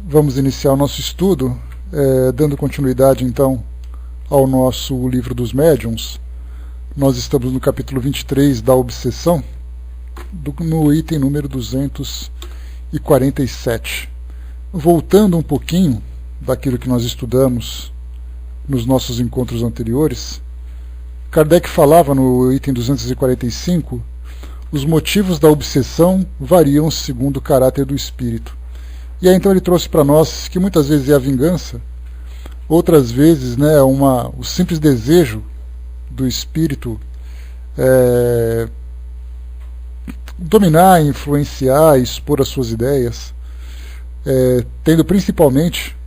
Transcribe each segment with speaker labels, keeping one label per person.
Speaker 1: Vamos iniciar o nosso estudo, dando continuidade então ao nosso livro dos médiuns. Nós estamos no capítulo 23 da obsessão, no item número 247. Voltando um pouquinho daquilo que nós estudamos nos nossos encontros anteriores, Kardec falava no item 245, os motivos da obsessão variam segundo o caráter do espírito. E aí então ele trouxe para nós que muitas vezes é a vingança, outras vezes o simples desejo do espírito dominar, influenciar, expor as suas ideias, tendo principalmente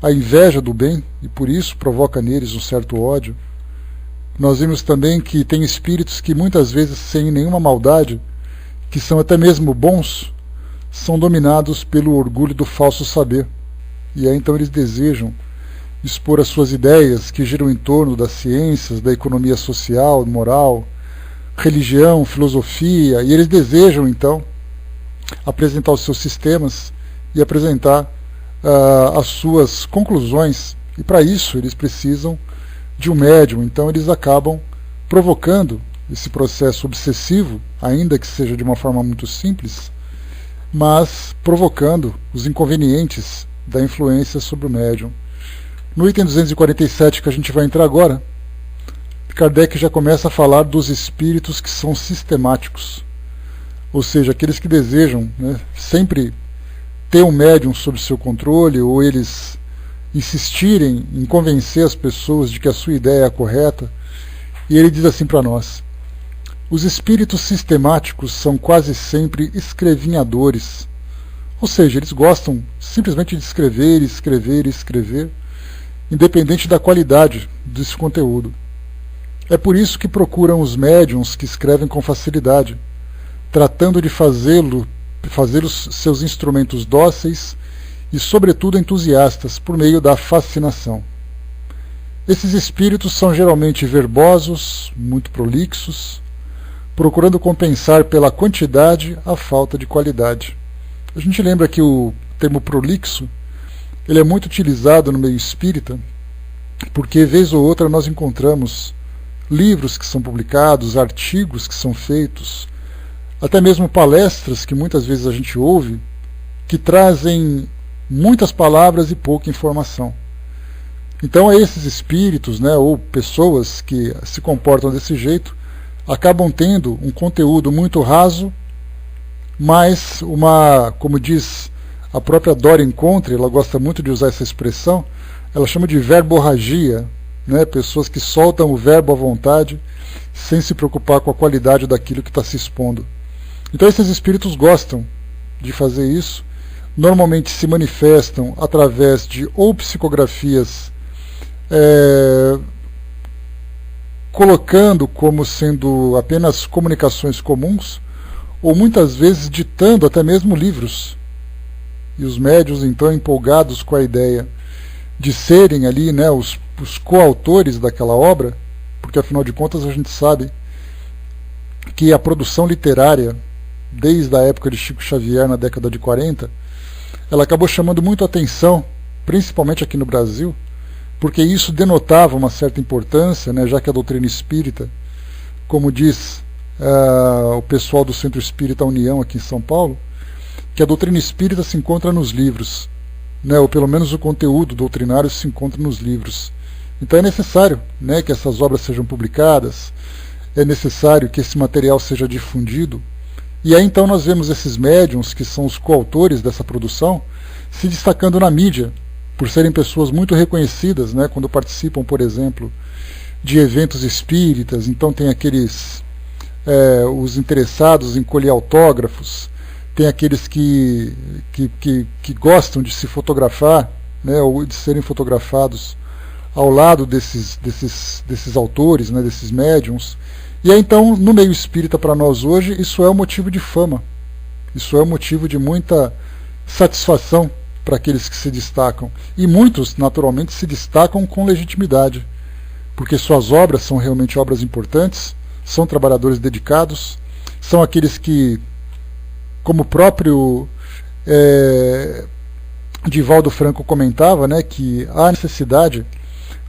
Speaker 1: a inveja do bem, e por isso provoca neles um certo ódio. Nós vimos também que tem espíritos que muitas vezes, sem nenhuma maldade, que são até mesmo bons, são dominados pelo orgulho do falso saber. E aí então eles desejam expor as suas ideias que giram em torno das ciências, da economia social, moral, religião, filosofia, e eles desejam então apresentar os seus sistemas e apresentar as suas conclusões, e para isso eles precisam de um médium. Então eles acabam provocando esse processo obsessivo, ainda que seja de uma forma muito simples, mas provocando os inconvenientes da influência sobre o médium. No item 247 que a gente vai entrar agora, Kardec já começa a falar dos espíritos que são sistemáticos, ou seja, aqueles que desejam sempre ter um médium sob seu controle, ou eles insistirem em convencer as pessoas de que a sua ideia é a correta. E ele diz assim para nós: os espíritos sistemáticos são quase sempre escrevinhadores, ou seja, eles gostam simplesmente de escrever, escrever, escrever, independente da qualidade desse conteúdo. É por isso que procuram os médiuns que escrevem com facilidade, tratando de fazê-los seus instrumentos dóceis e, sobretudo, entusiastas, por meio da fascinação. Esses espíritos são geralmente verbosos, muito prolixos, procurando compensar pela quantidade a falta de qualidade. A gente lembra que o termo prolixo ele é muito utilizado no meio espírita, porque vez ou outra nós encontramos livros que são publicados, artigos que são feitos, até mesmo palestras que muitas vezes a gente ouve, que trazem muitas palavras e pouca informação. Então esses espíritos, ou pessoas que se comportam desse jeito, acabam tendo um conteúdo muito raso, mas como diz a própria Doreen Contra, ela gosta muito de usar essa expressão, ela chama de verborragia, pessoas que soltam o verbo à vontade, sem se preocupar com a qualidade daquilo que está se expondo. Então esses espíritos gostam de fazer isso, normalmente se manifestam através de ou psicografias colocando como sendo apenas comunicações comuns, ou muitas vezes ditando até mesmo livros. E os médiuns então empolgados com a ideia de serem ali os coautores daquela obra, porque afinal de contas a gente sabe que a produção literária, desde a época de Chico Xavier na década de 40, ela acabou chamando muito a atenção, principalmente aqui no Brasil, porque isso denotava uma certa importância, já que a doutrina espírita, como diz o pessoal do Centro Espírita União aqui em São Paulo, que a doutrina espírita se encontra nos livros, ou pelo menos o conteúdo doutrinário se encontra nos livros. Então é necessário que essas obras sejam publicadas, é necessário que esse material seja difundido, e aí então nós vemos esses médiuns, que são os coautores dessa produção, se destacando na mídia, por serem pessoas muito reconhecidas, quando participam, por exemplo, de eventos espíritas. Então tem aqueles, os interessados em colher autógrafos, tem aqueles que gostam de se fotografar, ou de serem fotografados ao lado desses autores, desses médiuns. E aí então, no meio espírita para nós hoje, isso é um motivo de fama, isso é um motivo de muita satisfação para aqueles que se destacam. E muitos, naturalmente, se destacam com legitimidade, porque suas obras são realmente obras importantes, são trabalhadores dedicados, são aqueles que, como o próprio Divaldo Franco comentava, né, que há necessidade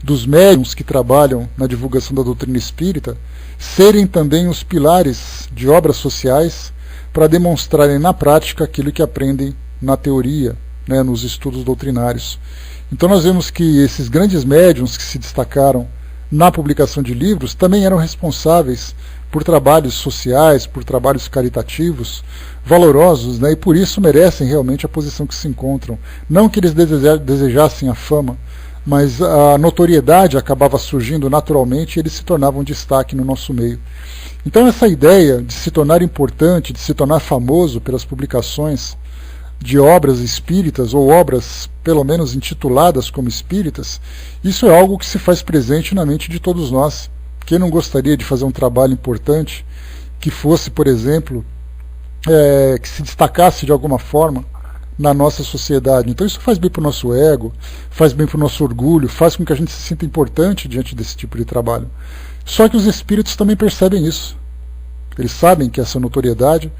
Speaker 1: dos médiuns que trabalham na divulgação da doutrina espírita serem também os pilares de obras sociais para demonstrarem na prática aquilo que aprendem na teoria, né, nos estudos doutrinários. Então nós vemos que esses grandes médiuns que se destacaram na publicação de livros também eram responsáveis por trabalhos sociais, por trabalhos caritativos, valorosos, né, e por isso merecem realmente a posição que se encontram. Não que eles desejassem a fama, mas a notoriedade acabava surgindo naturalmente e eles se tornavam destaque no nosso meio. Então essa ideia de se tornar importante, de se tornar famoso pelas publicações de obras espíritas, ou obras pelo menos intituladas como espíritas, isso é algo que se faz presente na mente de todos nós. Quem não gostaria de fazer um trabalho importante, que fosse, por exemplo, que se destacasse de alguma forma na nossa sociedade? Então isso faz bem para o nosso ego, faz bem para o nosso orgulho, faz com que a gente se sinta importante diante desse tipo de trabalho. Só que os espíritos também percebem isso. Eles sabem que essa notoriedade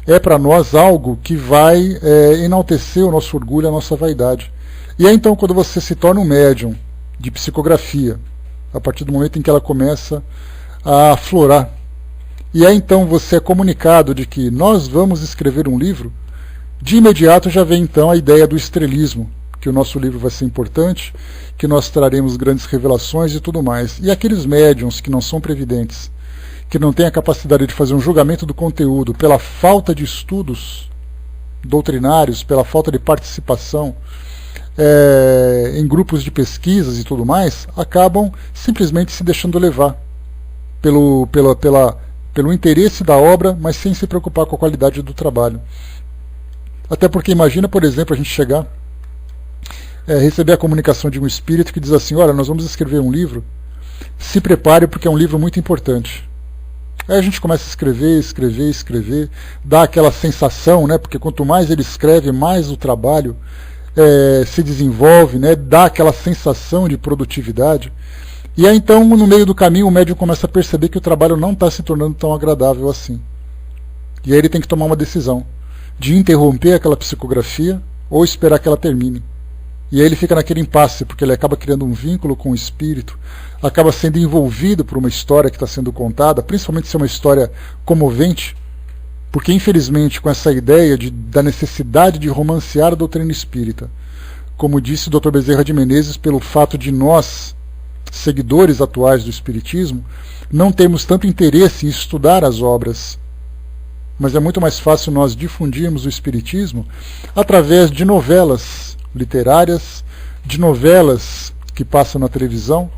Speaker 1: é para nós algo que vai enaltecer o nosso orgulho, a nossa vaidade. E aí então, quando você se torna um médium de psicografia, a partir do momento em que ela começa a aflorar, e aí então você é comunicado de que nós vamos escrever um livro, de imediato já vem então a ideia do estrelismo, que o nosso livro vai ser importante, que nós traremos grandes revelações e tudo mais. E aqueles médiuns que não são previdentes, que não têm a capacidade de fazer um julgamento do conteúdo pela falta de estudos doutrinários, pela falta de participação em grupos de pesquisas e tudo mais, acabam simplesmente se deixando levar pelo interesse da obra, mas sem se preocupar com a qualidade do trabalho. Até porque imagina, por exemplo, a gente chegar, receber a comunicação de um espírito que diz assim: olha, nós vamos escrever um livro, se prepare porque é um livro muito importante. Aí a gente começa a escrever, dá aquela sensação, né, porque quanto mais ele escreve, mais o trabalho se desenvolve, né, dá aquela sensação de produtividade. E aí então, no meio do caminho, o médium começa a perceber que o trabalho não está se tornando tão agradável assim. E aí ele tem que tomar uma decisão de interromper aquela psicografia ou esperar que ela termine. E aí ele fica naquele impasse, porque ele acaba criando um vínculo com o espírito, acaba sendo envolvido por uma história que está sendo contada, principalmente se é uma história comovente, porque infelizmente com essa ideia da necessidade de romancear a doutrina espírita, como disse o Dr. Bezerra de Menezes, pelo fato de nós, seguidores atuais do espiritismo, não termos tanto interesse em estudar as obras, mas é muito mais fácil nós difundirmos o espiritismo através de novelas literárias, de novelas que passam na televisão,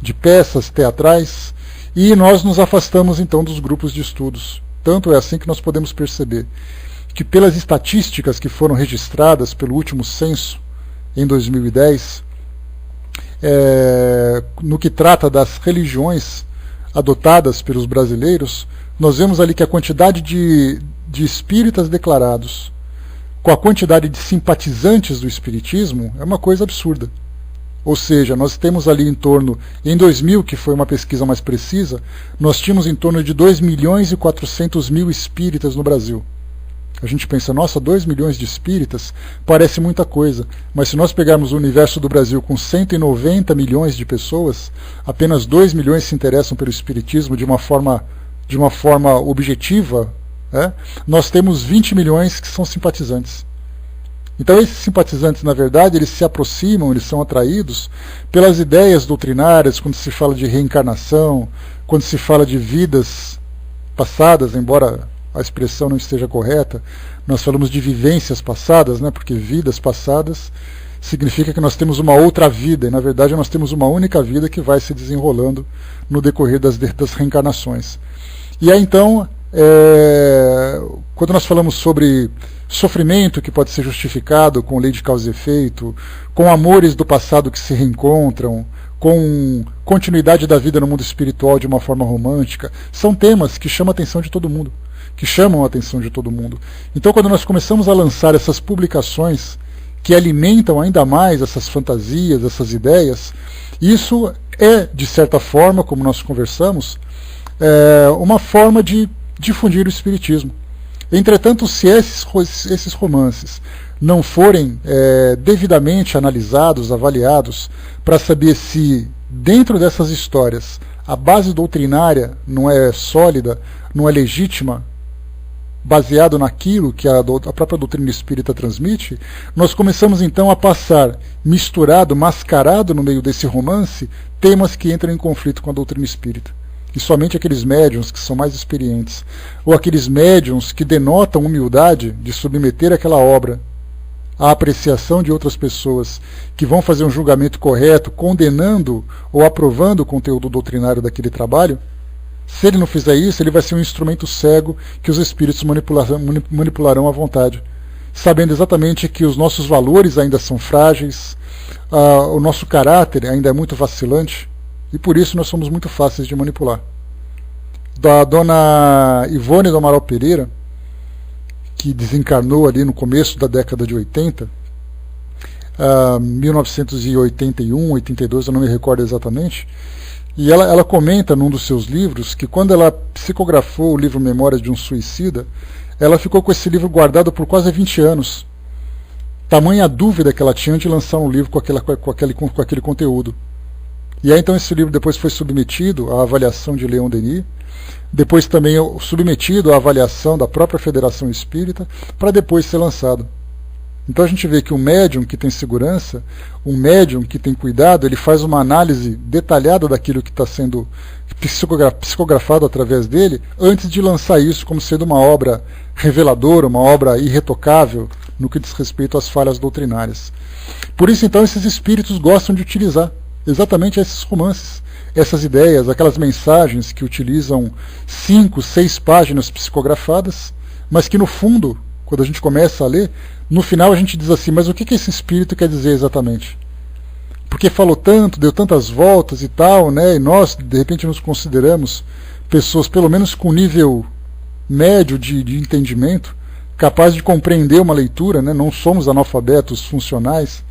Speaker 1: de peças teatrais, e nós nos afastamos então dos grupos de estudos. Tanto é assim que nós podemos perceber que, pelas estatísticas que foram registradas pelo último censo em 2010, no que trata das religiões adotadas pelos brasileiros, nós vemos ali que a quantidade de espíritas declarados com a quantidade de simpatizantes do espiritismo é uma coisa absurda. Ou seja, nós temos ali em torno, em 2000, que foi uma pesquisa mais precisa, nós tínhamos em torno de 2.400.000 espíritas no Brasil. A gente pensa, nossa, 2 milhões de espíritas parece muita coisa, mas se nós pegarmos o universo do Brasil com 190 milhões de pessoas, apenas 2 milhões se interessam pelo espiritismo de uma forma objetiva, nós temos 20 milhões que são simpatizantes. Então esses simpatizantes, na verdade, eles se aproximam, eles são atraídos pelas ideias doutrinárias, quando se fala de reencarnação, quando se fala de vidas passadas, embora a expressão não esteja correta, nós falamos de vivências passadas, né, porque vidas passadas significa que nós temos uma outra vida, e na verdade nós temos uma única vida que vai se desenrolando no decorrer das reencarnações. E aí então, quando nós falamos sobre sofrimento que pode ser justificado com lei de causa e efeito, com amores do passado que se reencontram, com continuidade da vida no mundo espiritual de uma forma romântica, são temas que chamam a atenção de todo mundo, Então quando nós começamos a lançar essas publicações que alimentam ainda mais essas fantasias, essas ideias, isso é, de certa forma, como nós conversamos, uma forma de difundir o espiritismo. Entretanto, se esses romances não forem devidamente analisados, avaliados, para saber se dentro dessas histórias a base doutrinária não é sólida, não é legítima, baseado naquilo que a própria doutrina espírita transmite, nós começamos então a passar misturado, mascarado no meio desse romance, temas que entram em conflito com a doutrina espírita. E somente aqueles médiuns que são mais experientes, ou aqueles médiuns que denotam humildade de submeter aquela obra à apreciação de outras pessoas, que vão fazer um julgamento correto, condenando ou aprovando o conteúdo doutrinário daquele trabalho, se ele não fizer isso, ele vai ser um instrumento cego que os espíritos manipularão à vontade, sabendo exatamente que os nossos valores ainda são frágeis, o nosso caráter ainda é muito vacilante, e por isso nós somos muito fáceis de manipular. Da dona Ivone do Amaral Pereira, que desencarnou ali no começo da década de 80, 1981, 82, eu não me recordo exatamente, e ela comenta num dos seus livros que quando ela psicografou o livro Memórias de um Suicida, ela ficou com esse livro guardado por quase 20 anos. Tamanha dúvida que ela tinha de lançar um livro com aquele conteúdo. E aí então esse livro depois foi submetido à avaliação de Leon Denis, depois também submetido à avaliação da própria Federação Espírita, para depois ser lançado. Então a gente vê que um médium que tem segurança, um médium que tem cuidado, ele faz uma análise detalhada daquilo que está sendo psicografado através dele, antes de lançar isso como sendo uma obra reveladora, uma obra irretocável, no que diz respeito às falhas doutrinárias. Por isso então esses espíritos gostam de utilizar exatamente esses romances, essas ideias, aquelas mensagens que utilizam 5, 6 páginas psicografadas, mas que no fundo, quando a gente começa a ler, no final a gente diz assim, mas o que esse espírito quer dizer exatamente? Porque falou tanto, deu tantas voltas e tal, né? E nós, de repente, nos consideramos pessoas, pelo menos com nível médio de entendimento, capazes de compreender uma leitura, né? Não somos analfabetos funcionais,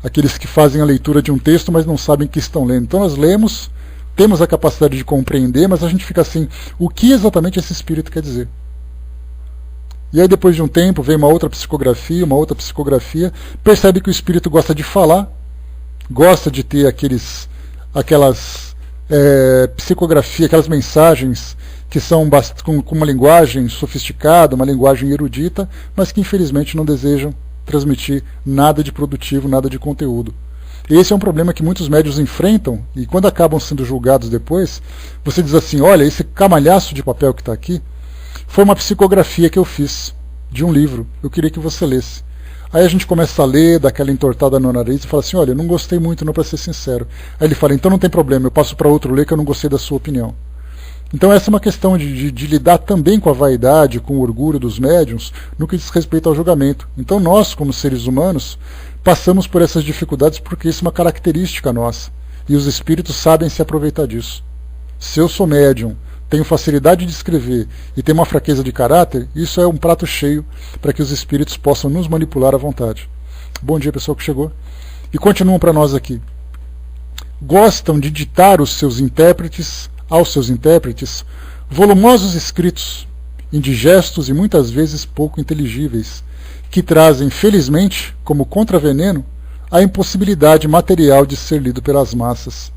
Speaker 1: aqueles que fazem a leitura de um texto, mas não sabem que estão lendo. Então nós lemos, temos a capacidade de compreender, mas a gente fica assim, o que exatamente esse espírito quer dizer? E aí depois de um tempo vem uma outra psicografia, percebe que o espírito gosta de falar, gosta de ter aquelas psicografias, aquelas mensagens que são com uma linguagem sofisticada, uma linguagem erudita, mas que infelizmente não desejam transmitir nada de produtivo, nada de conteúdo. Esse é um problema que muitos médiuns enfrentam, e quando acabam sendo julgados depois, você diz assim, olha, esse camalhaço de papel que está aqui, foi uma psicografia que eu fiz de um livro, eu queria que você lesse. Aí a gente começa a ler, dá aquela entortada no nariz e fala assim, olha, eu não gostei muito, não, para ser sincero. Aí ele fala, então não tem problema, eu passo para outro ler que eu não gostei da sua opinião. Então essa é uma questão de lidar também com a vaidade, com o orgulho dos médiuns, no que diz respeito ao julgamento. Então nós, como seres humanos, passamos por essas dificuldades porque isso é uma característica nossa. E os espíritos sabem se aproveitar disso. Se eu sou médium, tenho facilidade de escrever e tenho uma fraqueza de caráter, isso é um prato cheio para que os espíritos possam nos manipular à vontade. Bom dia, pessoal que chegou. E continuam para nós aqui. Gostam de ditar aos seus intérpretes volumosos escritos, indigestos e muitas vezes pouco inteligíveis, que trazem, felizmente, como contraveneno, a impossibilidade material de ser lido pelas massas.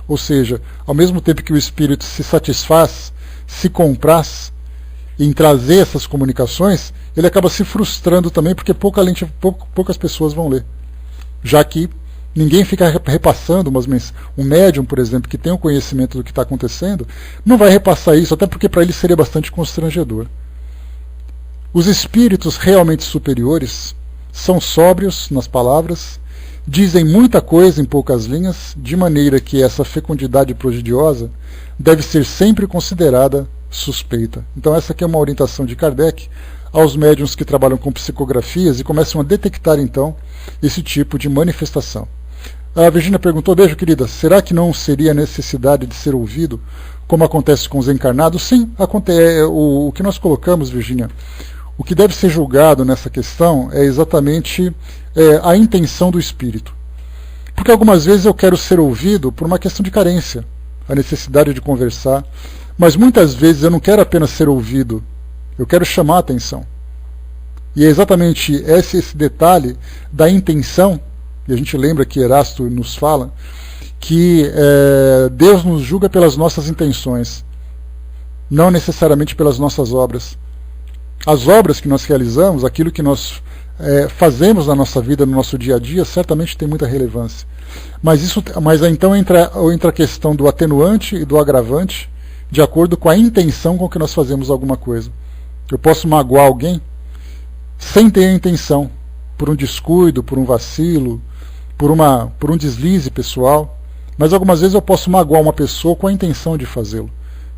Speaker 1: Ou seja, ao mesmo tempo que o espírito se satisfaz, se compraz em trazer essas comunicações, ele acaba se frustrando também porque poucas pessoas vão ler. Já que ninguém fica repassando, um médium, por exemplo, que tem o conhecimento do que está acontecendo, não vai repassar isso, até porque para ele seria bastante constrangedor. Os espíritos realmente superiores são sóbrios nas palavras, dizem muita coisa em poucas linhas, de maneira que essa fecundidade prodigiosa deve ser sempre considerada suspeita. Então essa aqui é uma orientação de Kardec aos médiuns que trabalham com psicografias e começam a detectar então esse tipo de manifestação. A Virgínia perguntou, beijo querida, será que não seria necessidade de ser ouvido como acontece com os encarnados? Sim, o que nós colocamos, Virgínia, o que deve ser julgado nessa questão é exatamente a intenção do espírito. Porque algumas vezes eu quero ser ouvido por uma questão de carência, a necessidade de conversar, mas muitas vezes eu não quero apenas ser ouvido, eu quero chamar a atenção. E é exatamente esse detalhe da intenção, e a gente lembra que Erasto nos fala, que Deus nos julga pelas nossas intenções, não necessariamente pelas nossas obras. As obras que nós realizamos, aquilo que nós fazemos na nossa vida, no nosso dia a dia, certamente tem muita relevância. Mas então entra a questão do atenuante e do agravante, de acordo com a intenção com que nós fazemos alguma coisa. Eu posso magoar alguém sem ter a intenção, por um descuido, por um vacilo, por um deslize pessoal, mas algumas vezes eu posso magoar uma pessoa com a intenção de fazê-lo.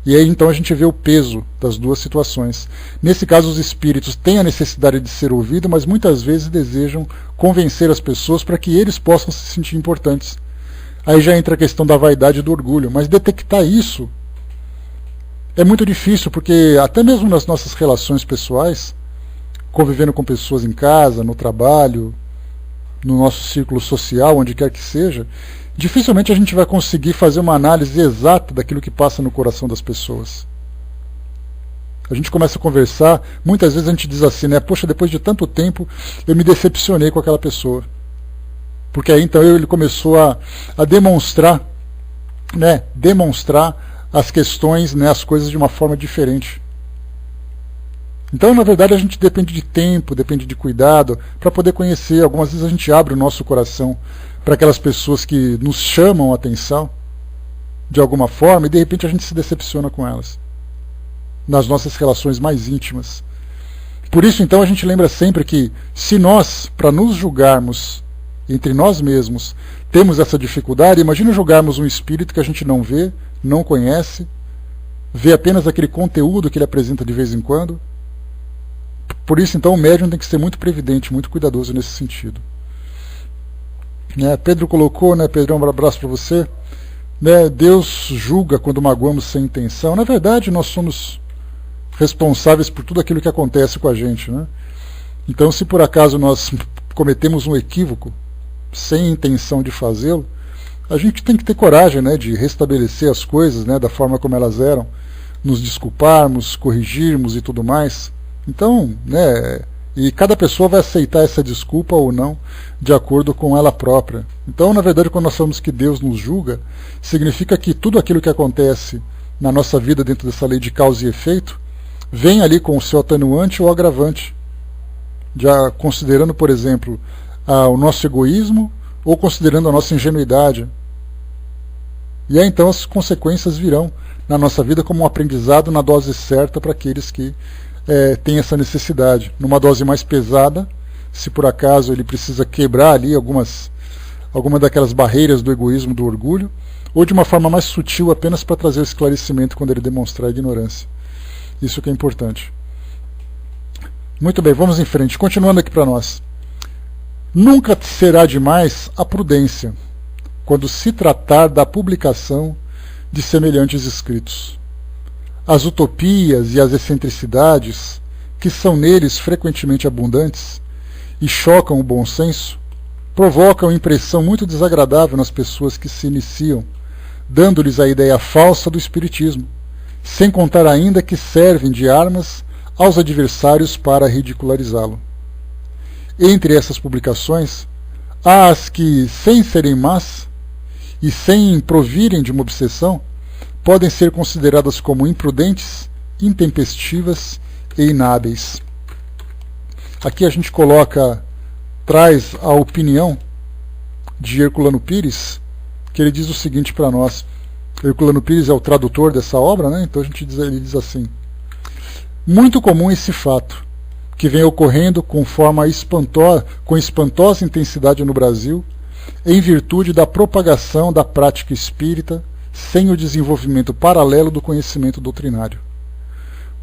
Speaker 1: E aí então a gente vê o peso das duas situações. Nesse caso, os espíritos têm a necessidade de ser ouvidos, mas muitas vezes desejam convencer as pessoas para que eles possam se sentir importantes. Aí já entra a questão da vaidade e do orgulho, mas detectar isso é muito difícil, porque até mesmo nas nossas relações pessoais, convivendo com pessoas em casa, no trabalho, no nosso círculo social, onde quer que seja, dificilmente a gente vai conseguir fazer uma análise exata daquilo que passa no coração das pessoas. A gente começa a conversar, muitas vezes a gente diz assim, né? Poxa, depois de tanto tempo eu me decepcionei com aquela pessoa. Porque aí então ele começou a demonstrar, né? Demonstrar as questões, né? As coisas de uma forma diferente. Então, na verdade, a gente depende de tempo, depende de cuidado, para poder conhecer. Algumas vezes a gente abre o nosso coração para aquelas pessoas que nos chamam a atenção, de alguma forma, e de repente a gente se decepciona com elas, nas nossas relações mais íntimas. Por isso, então, a gente lembra sempre que, se nós, para nos julgarmos entre nós mesmos, temos essa dificuldade, imagina julgarmos um espírito que a gente não vê, não conhece, vê apenas aquele conteúdo que ele apresenta de vez em quando. Por isso, então, o médium tem que ser muito previdente, muito cuidadoso nesse sentido. Pedro colocou, Pedrão, um abraço para você. Deus julga quando magoamos sem intenção. Na verdade, nós somos responsáveis por tudo aquilo que acontece com a gente. Então, se por acaso nós cometemos um equívoco, sem intenção de fazê-lo, a gente tem que ter coragem de restabelecer as coisas da forma como elas eram, nos desculparmos, corrigirmos e tudo mais. Então, e cada pessoa vai aceitar essa desculpa ou não, de acordo com ela própria. Então, na verdade, quando nós falamos que Deus nos julga, significa que tudo aquilo que acontece na nossa vida dentro dessa lei de causa e efeito, vem ali com o seu atenuante ou agravante, já considerando, por exemplo, o nosso egoísmo ou considerando a nossa ingenuidade. E aí então as consequências virão na nossa vida como um aprendizado na dose certa para aqueles que têm essa necessidade. Numa dose mais pesada, se por acaso ele precisa quebrar ali alguma daquelas barreiras do egoísmo, do orgulho, ou de uma forma mais sutil apenas para trazer o esclarecimento quando ele demonstrar a ignorância. Isso que é importante. Muito bem, vamos em frente. Continuando aqui para nós. Nunca será demais a prudência quando se tratar da publicação de semelhantes escritos. As utopias e as excentricidades, que são neles frequentemente abundantes e chocam o bom senso, provocam impressão muito desagradável nas pessoas que se iniciam, dando-lhes a ideia falsa do espiritismo, sem contar ainda que servem de armas aos adversários para ridicularizá-lo. Entre essas publicações, há as que, sem serem más e sem provirem de uma obsessão, podem ser consideradas como imprudentes, intempestivas e inábeis. Aqui a gente traz a opinião de Herculano Pires, que ele diz o seguinte para nós. Herculano Pires é o tradutor dessa obra, então ele diz assim: muito comum esse fato, que vem ocorrendo com espantosa intensidade no Brasil, em virtude da propagação da prática espírita, sem o desenvolvimento paralelo do conhecimento doutrinário.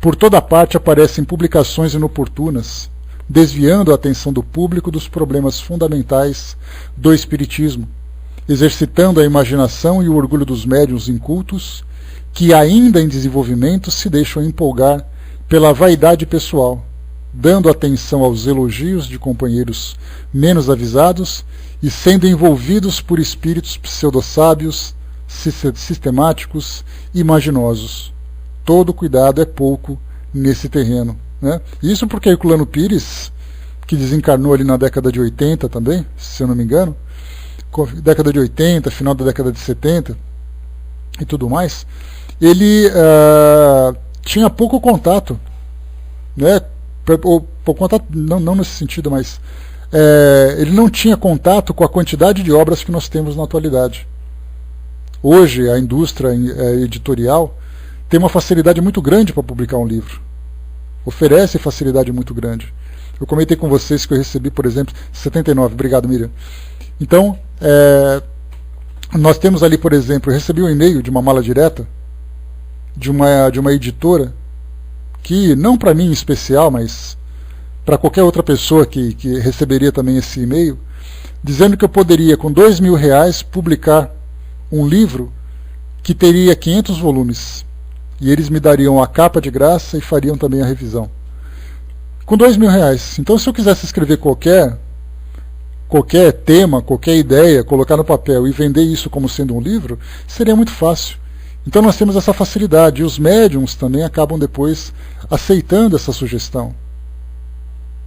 Speaker 1: Por toda parte aparecem publicações inoportunas, desviando a atenção do público dos problemas fundamentais do espiritismo, exercitando a imaginação e o orgulho dos médiuns incultos, que ainda em desenvolvimento se deixam empolgar pela vaidade pessoal, dando atenção aos elogios de companheiros menos avisados e sendo envolvidos por espíritos pseudo-sábios, sistemáticos e imaginosos. Todo cuidado é pouco nesse terreno. Isso porque Herculano Pires que desencarnou ali na década de 80 também, se eu não me engano, década de 80, final da década de 70 e tudo mais, ele tinha pouco contato, né? Pouco contato, não nesse sentido, mas ele não tinha contato com a quantidade de obras que nós temos na atualidade. Hoje a indústria editorial tem uma facilidade muito grande para publicar um livro, oferece facilidade muito grande. Eu comentei com vocês que eu recebi, por exemplo, 79, obrigado, Miriam. Então, nós temos ali, por exemplo, eu recebi um e-mail de uma mala direta de uma editora que, não para mim em especial, mas para qualquer outra pessoa que receberia também esse e-mail, dizendo que eu poderia, com R$2.000, publicar um livro que teria 500 volumes. E eles me dariam a capa de graça e fariam também a revisão. Com R$2.000. Então, se eu quisesse escrever qualquer tema, qualquer ideia, colocar no papel e vender isso como sendo um livro, seria muito fácil. Então nós temos essa facilidade, e os médiums também acabam depois aceitando essa sugestão.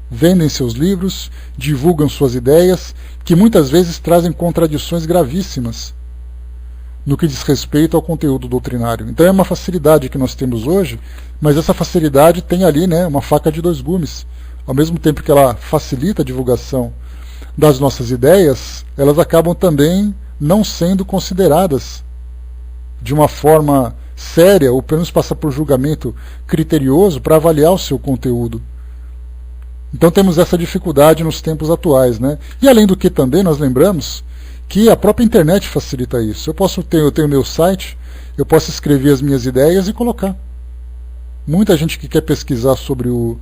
Speaker 1: Vendem seus livros, divulgam suas ideias, que muitas vezes trazem contradições gravíssimas no que diz respeito ao conteúdo doutrinário. Então é uma facilidade que nós temos hoje, mas essa facilidade tem ali, né, uma faca de dois gumes. Ao mesmo tempo que ela facilita a divulgação das nossas ideias, elas acabam também não sendo consideradas de uma forma séria, ou pelo menos passar por julgamento criterioso para avaliar o seu conteúdo. Então temos essa dificuldade nos tempos atuais, né? E além do que também nós lembramos que a própria internet facilita isso. Eu tenho meu site, eu posso escrever as minhas ideias e colocar. Muita gente que quer pesquisar sobre o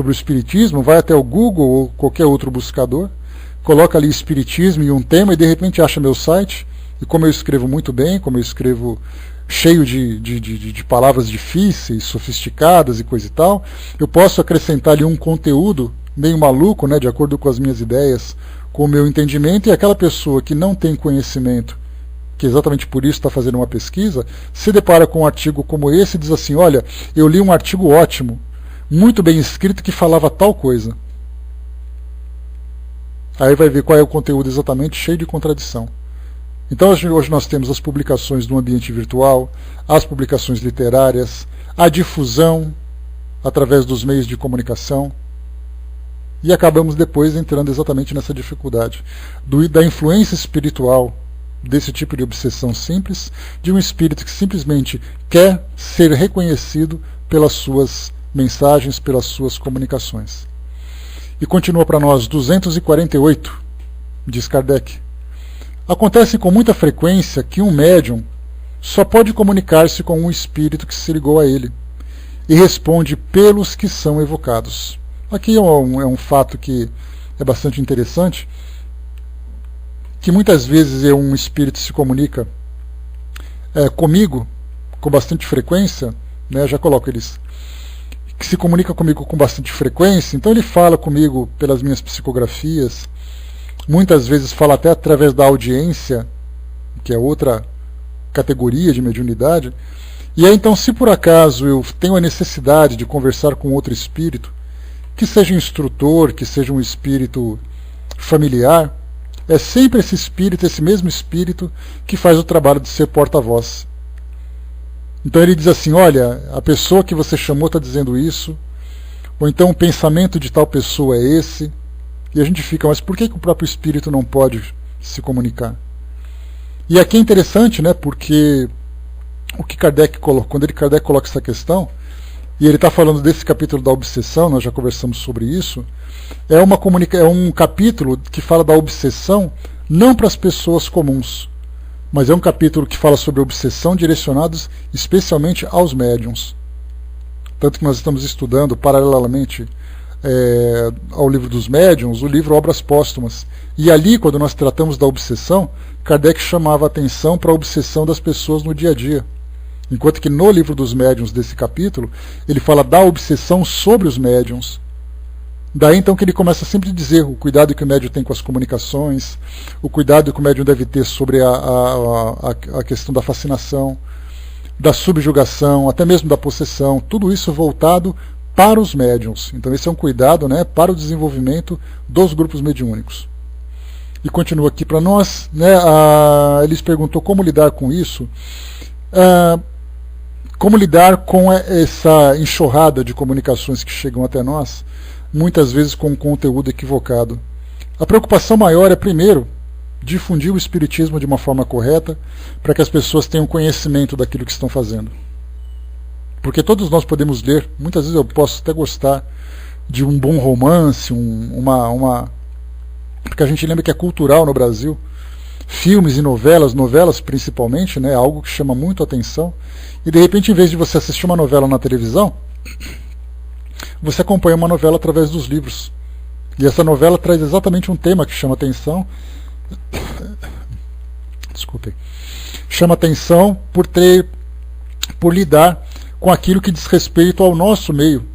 Speaker 1: espiritismo vai até o Google ou qualquer outro buscador, coloca ali espiritismo e um tema e de repente acha meu site. E como eu escrevo muito bem, como eu escrevo cheio de palavras difíceis, sofisticadas e coisa e tal, eu posso acrescentar ali um conteúdo meio maluco, né, de acordo com as minhas ideias, com o meu entendimento, e aquela pessoa que não tem conhecimento, que exatamente por isso está fazendo uma pesquisa, se depara com um artigo como esse e diz assim: olha, eu li um artigo ótimo, muito bem escrito, que falava tal coisa. Aí vai ver qual é o conteúdo exatamente, cheio de contradição. Então hoje nós temos as publicações no ambiente virtual, as publicações literárias, a difusão através dos meios de comunicação, e acabamos depois entrando exatamente nessa dificuldade da influência espiritual desse tipo de obsessão simples, de um espírito que simplesmente quer ser reconhecido pelas suas mensagens, pelas suas comunicações. E continua para nós, 248, diz Kardec. Acontece com muita frequência que um médium só pode comunicar-se com um espírito que se ligou a ele e responde pelos que são evocados. Aqui é um fato que é bastante interessante, que muitas vezes um espírito se comunica comigo com bastante frequência, né, já coloco eles, que se comunica comigo com bastante frequência, então ele fala comigo pelas minhas psicografias, muitas vezes fala até através da audiência, que é outra categoria de mediunidade. E aí então, se por acaso eu tenho a necessidade de conversar com outro espírito, que seja um instrutor, que seja um espírito familiar, é sempre esse espírito, esse mesmo espírito, que faz o trabalho de ser porta-voz. Então ele diz assim: olha, a pessoa que você chamou está dizendo isso, ou então o pensamento de tal pessoa é esse. E a gente fica, mas por que o próprio espírito não pode se comunicar? E aqui é interessante, né, porque o que Kardec coloca, quando Kardec coloca essa questão, e ele está falando desse capítulo da obsessão, nós já conversamos sobre isso, é um capítulo que fala da obsessão não para as pessoas comuns, mas é um capítulo que fala sobre obsessão direcionados especialmente aos médiuns. Tanto que nós estamos estudando paralelamente ao livro dos médiuns, o livro Obras Póstumas. E ali, quando nós tratamos da obsessão, Kardec chamava a atenção para a obsessão das pessoas no dia a dia. Enquanto que no livro dos médiuns, desse capítulo, ele fala da obsessão sobre os médiuns. Daí então que ele começa sempre a dizer o cuidado que o médium tem com as comunicações, o cuidado que o médium deve ter sobre a questão da fascinação, da subjugação, até mesmo da possessão, tudo isso voltado para os médiuns. Então esse é um cuidado, né, para o desenvolvimento dos grupos mediúnicos. E continua aqui para nós, né, eles perguntou como lidar com isso, como lidar com essa enxurrada de comunicações que chegam até nós, muitas vezes com conteúdo equivocado. A preocupação maior é, primeiro, difundir o espiritismo de uma forma correta, para que as pessoas tenham conhecimento daquilo que estão fazendo. Porque todos nós podemos ler, muitas vezes eu posso até gostar de um bom romance, porque a gente lembra que é cultural no Brasil, filmes e novelas principalmente, né, algo que chama muito a atenção, e de repente, em vez de você assistir uma novela na televisão, você acompanha uma novela através dos livros. E essa novela traz exatamente um tema que chama atenção. Desculpem. Chama atenção por lidar com aquilo que diz respeito ao nosso meio,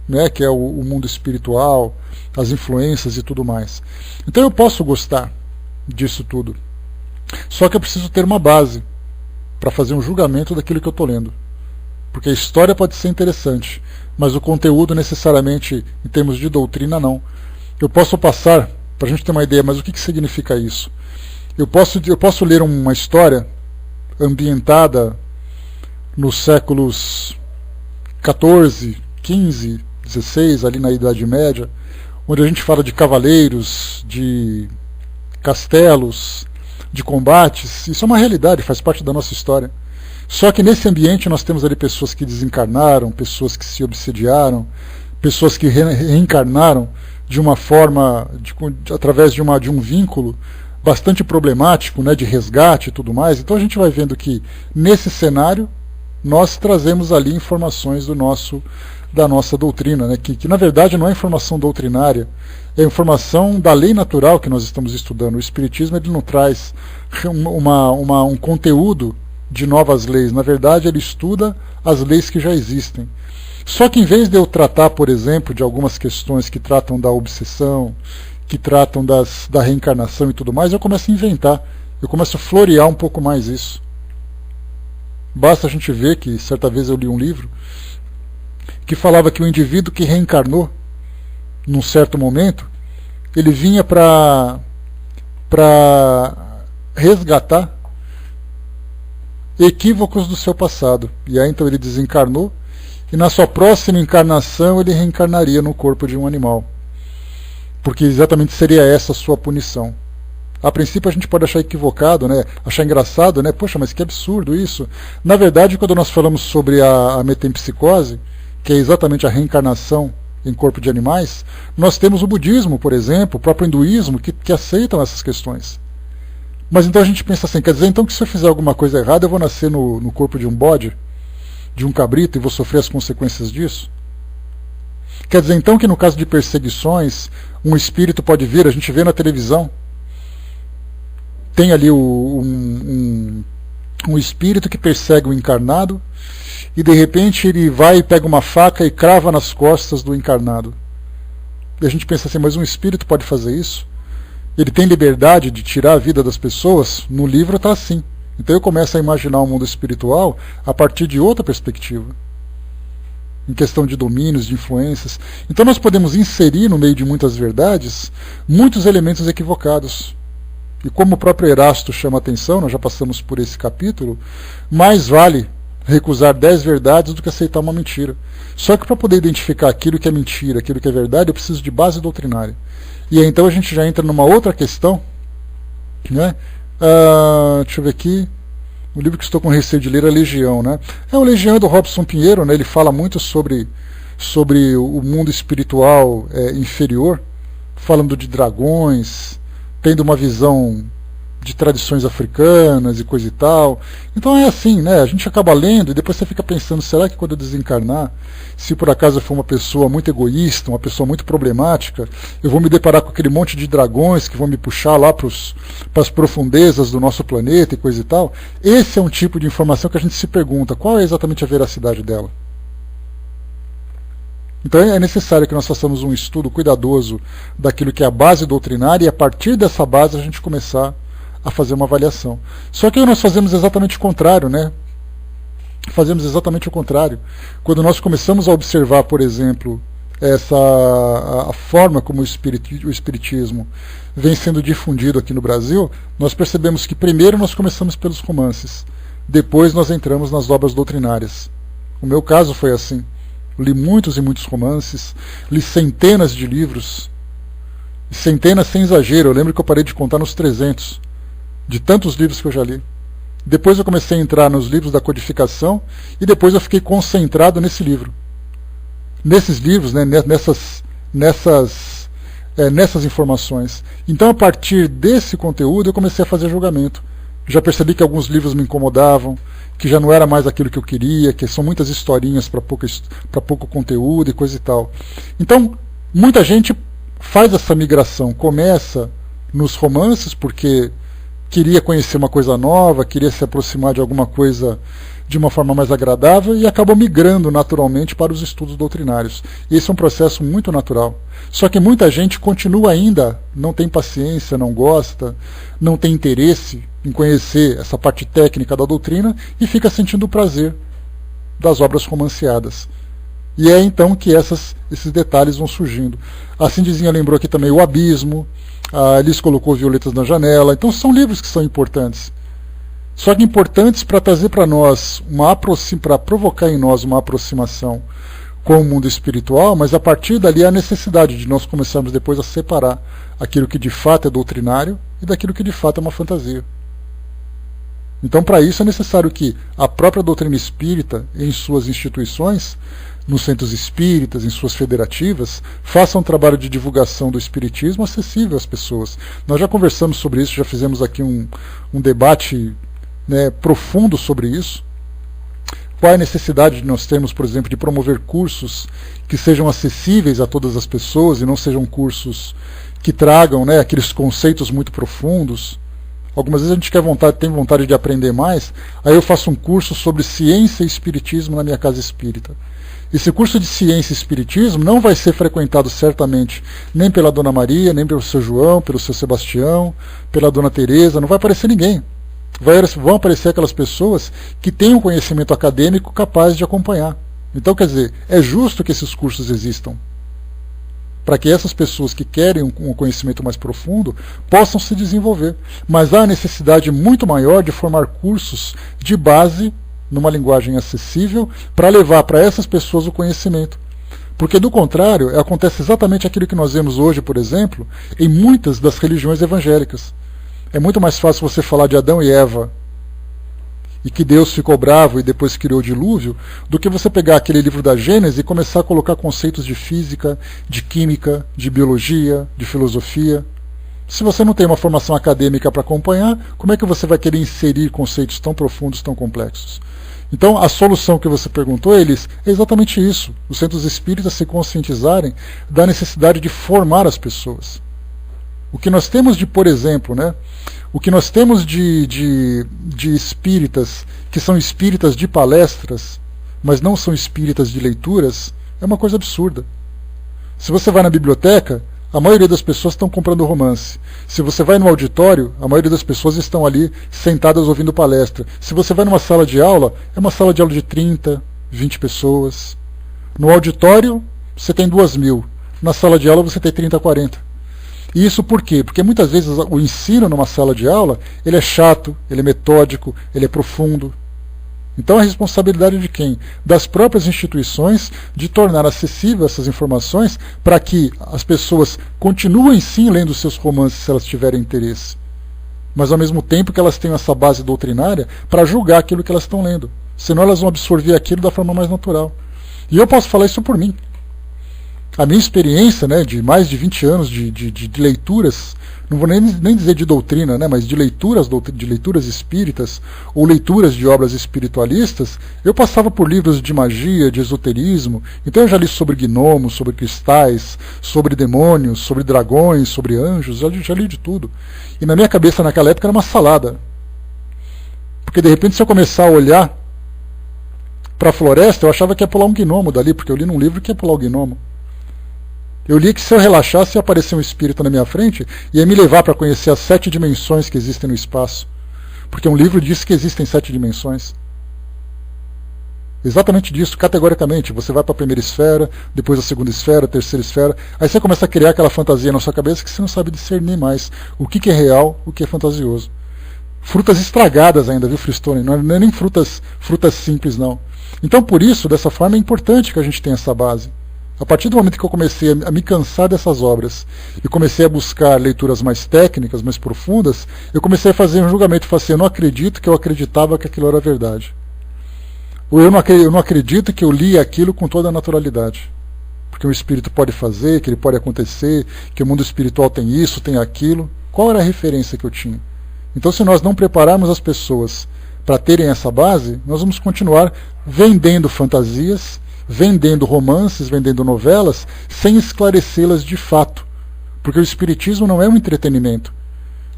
Speaker 1: né, que é o mundo espiritual, as influências e tudo mais. Então eu posso gostar disso tudo. Só que eu preciso ter uma base para fazer um julgamento daquilo que eu estou lendo. Porque a história pode ser interessante, mas o conteúdo necessariamente, em termos de doutrina, não. Eu posso passar, para a gente ter uma ideia, mas o que significa isso? Eu posso ler uma história ambientada nos séculos XIV, XV, XVI, ali na Idade Média, onde a gente fala de cavaleiros, de castelos, de combates. Isso é uma realidade, faz parte da nossa história. Só que nesse ambiente nós temos ali pessoas que desencarnaram, pessoas que se obsediaram, pessoas que reencarnaram de uma forma, através de um vínculo bastante problemático, né, de resgate e tudo mais. Então a gente vai vendo que nesse cenário nós trazemos ali informações da nossa doutrina, né, que na verdade não é informação doutrinária, é informação da lei natural que nós estamos estudando. O Espiritismo ele não traz um conteúdo de novas leis, na verdade ele estuda as leis que já existem. Só que em vez de eu tratar, por exemplo, de algumas questões que tratam da obsessão, que tratam da reencarnação e tudo mais, eu começo a inventar, eu começo a florear um pouco mais isso. Basta a gente ver que, certa vez eu li um livro, que falava que o indivíduo que reencarnou, num certo momento, ele vinha para resgatar equívocos do seu passado. E aí então ele desencarnou, e na sua próxima encarnação ele reencarnaria no corpo de um animal. Porque exatamente seria essa a sua punição. A princípio a gente pode achar equivocado, né? Achar engraçado, né? Poxa, mas que absurdo isso. Na verdade, quando nós falamos sobre a metempsicose, que é exatamente a reencarnação em corpo de animais, nós temos o budismo, por exemplo, o próprio hinduísmo, que aceitam essas questões. Mas então a gente pensa assim, quer dizer então que se eu fizer alguma coisa errada, eu vou nascer no corpo de um bode, de um cabrito, e vou sofrer as consequências disso? Quer dizer então que no caso de perseguições, um espírito pode vir, a gente vê na televisão, tem ali um espírito que persegue o encarnado, e de repente ele vai e pega uma faca e crava nas costas do encarnado. E a gente pensa assim, mas um espírito pode fazer isso? Ele tem liberdade de tirar a vida das pessoas? No livro está assim. Então eu começo a imaginar o mundo espiritual a partir de outra perspectiva, em questão de domínios, de influências. Então nós podemos inserir no meio de muitas verdades muitos elementos equivocados. E como o próprio Erasto chama a atenção, nós já passamos por esse capítulo, mais vale recusar 10 verdades do que aceitar uma mentira. Só que para poder identificar aquilo que é mentira, aquilo que é verdade, eu preciso de base doutrinária. E aí, então a gente já entra numa outra questão, né? Deixa eu ver aqui. O livro que estou com receio de ler é a Legião, né? O Legião do Robson Pinheiro, né? Ele fala muito sobre o mundo espiritual inferior, falando de dragões, tendo uma visão de tradições africanas e coisa e tal. Então é assim, né? A gente acaba lendo e depois você fica pensando, será que quando eu desencarnar, se por acaso eu for uma pessoa muito egoísta, uma pessoa muito problemática, eu vou me deparar com aquele monte de dragões que vão me puxar lá para as profundezas do nosso planeta e coisa e tal? Esse é um tipo de informação que a gente se pergunta, qual é exatamente a veracidade dela? Então é necessário que nós façamos um estudo cuidadoso daquilo que é a base doutrinária e a partir dessa base a gente começar a fazer uma avaliação. Só que nós fazemos exatamente o contrário, né? fazemos exatamente o contrário. Quando nós começamos a observar, por exemplo, a forma como o espiritismo vem sendo difundido aqui no Brasil, nós percebemos que primeiro nós começamos pelos romances, depois nós entramos nas obras doutrinárias. O meu caso foi assim. Li muitos e muitos romances, li centenas de livros, centenas sem exagero. Eu lembro que eu parei de contar nos 300, de tantos livros que eu já li. Depois eu comecei a entrar nos livros da codificação e depois eu fiquei concentrado nesse livro. Nesses livros, né, nessas informações. Então, a partir desse conteúdo, eu comecei a fazer julgamento. Já percebi que alguns livros me incomodavam, que já não era mais aquilo que eu queria, que são muitas historinhas para pouco conteúdo e coisa e tal. Então, muita gente faz essa migração, começa nos romances porque queria conhecer uma coisa nova, queria se aproximar de alguma coisa de uma forma mais agradável e acabou migrando naturalmente para os estudos doutrinários. E esse é um processo muito natural. Só que muita gente continua ainda, não tem paciência, não gosta, não tem interesse em conhecer essa parte técnica da doutrina e fica sentindo o prazer das obras romanceadas. E é então que esses detalhes vão surgindo. A Cindizinha lembrou aqui também O Abismo, a Alice colocou Violetas na Janela. Então são livros que são importantes. Só que importantes para trazer para nós, para provocar em nós uma aproximação com o mundo espiritual, mas a partir dali há a necessidade de nós começarmos depois a separar aquilo que de fato é doutrinário e daquilo que de fato é uma fantasia. Então, para isso é necessário que a própria doutrina espírita, em suas instituições, nos centros espíritas, em suas federativas, faça um trabalho de divulgação do espiritismo acessível às pessoas. Nós já conversamos sobre isso, já fizemos aqui um debate, né, profundo sobre isso. Qual é a necessidade de nós termos, por exemplo, de promover cursos que sejam acessíveis a todas as pessoas e não sejam cursos que tragam, né, aqueles conceitos muito profundos. Algumas vezes a gente tem vontade de aprender mais, aí eu faço um curso sobre ciência e espiritismo na minha casa espírita. Esse curso de ciência e espiritismo não vai ser frequentado certamente nem pela Dona Maria, nem pelo seu João, pelo seu Sebastião, pela Dona Teresa, não vai aparecer ninguém. Vão aparecer aquelas pessoas que têm um conhecimento acadêmico capaz de acompanhar. Então, quer dizer, é justo que esses cursos existam, para que essas pessoas que querem um conhecimento mais profundo possam se desenvolver. Mas há a necessidade muito maior de formar cursos de base, numa linguagem acessível, para levar para essas pessoas o conhecimento. Porque, do contrário, acontece exatamente aquilo que nós vemos hoje, por exemplo, em muitas das religiões evangélicas. É muito mais fácil você falar de Adão e Eva e que Deus ficou bravo e depois criou o dilúvio, do que você pegar aquele livro da Gênesis e começar a colocar conceitos de física, de química, de biologia, de filosofia. Se você não tem uma formação acadêmica para acompanhar, como é que você vai querer inserir conceitos tão profundos, tão complexos? Então, a solução que você perguntou, eles, é exatamente isso. Os centros espíritas se conscientizarem da necessidade de formar as pessoas. O que nós temos de, por exemplo, né, o que nós temos de espíritas que são espíritas de palestras, mas não são espíritas de leituras, é uma coisa absurda. Se você vai na biblioteca, a maioria das pessoas estão comprando romance. Se você vai no auditório, a maioria das pessoas estão ali sentadas ouvindo palestra. Se você vai numa sala de aula, é uma sala de aula de 30, 20 pessoas. No auditório, você tem 2.000. Na sala de aula, você tem 30, 40. E isso por quê? Porque muitas vezes o ensino numa sala de aula, ele é chato, ele é metódico, ele é profundo. Então a responsabilidade de quem? Das próprias instituições de tornar acessível essas informações para que as pessoas continuem sim lendo seus romances se elas tiverem interesse. Mas ao mesmo tempo que elas tenham essa base doutrinária para julgar aquilo que elas estão lendo. Senão elas vão absorver aquilo da forma mais natural. E eu posso falar isso por mim. A minha experiência, né, de mais de 20 anos de leituras, não vou nem dizer de doutrina, né, mas de leituras espíritas ou leituras de obras espiritualistas, eu passava por livros de magia, de esoterismo. Então eu já li sobre gnomos, sobre cristais, sobre demônios, sobre dragões, sobre anjos, já li de tudo. E na minha cabeça naquela época era uma salada. Porque de repente se eu começar a olhar para a floresta, eu achava que ia pular um gnomo dali, porque eu li num livro que ia pular o gnomo. Eu li que se eu relaxasse ia aparecer um espírito na minha frente e ia me levar para conhecer as 7 dimensões que existem no espaço. Porque um livro diz que existem 7 dimensões. Exatamente disso, categoricamente. Você vai para a primeira esfera, depois a segunda esfera, a terceira esfera. Aí você começa a criar aquela fantasia na sua cabeça que você não sabe discernir mais o que é real, o que é fantasioso. Frutas estragadas ainda, viu, Freestone? Não é nem frutas simples, não. Então, por isso, dessa forma, é importante que a gente tenha essa base. A partir do momento que eu comecei a me cansar dessas obras e comecei a buscar leituras mais técnicas, mais profundas, eu comecei a fazer um julgamento. Falei assim, eu não acredito que eu acreditava que aquilo era verdade. Ou eu não acredito que eu li aquilo com toda a naturalidade. Porque o espírito pode fazer, que ele pode acontecer, que o mundo espiritual tem isso, tem aquilo. Qual era a referência que eu tinha? Então, se nós não prepararmos as pessoas para terem essa base, nós vamos continuar vendendo fantasias, vendendo romances, vendendo novelas, sem esclarecê-las de fato. Porque o espiritismo não é um entretenimento.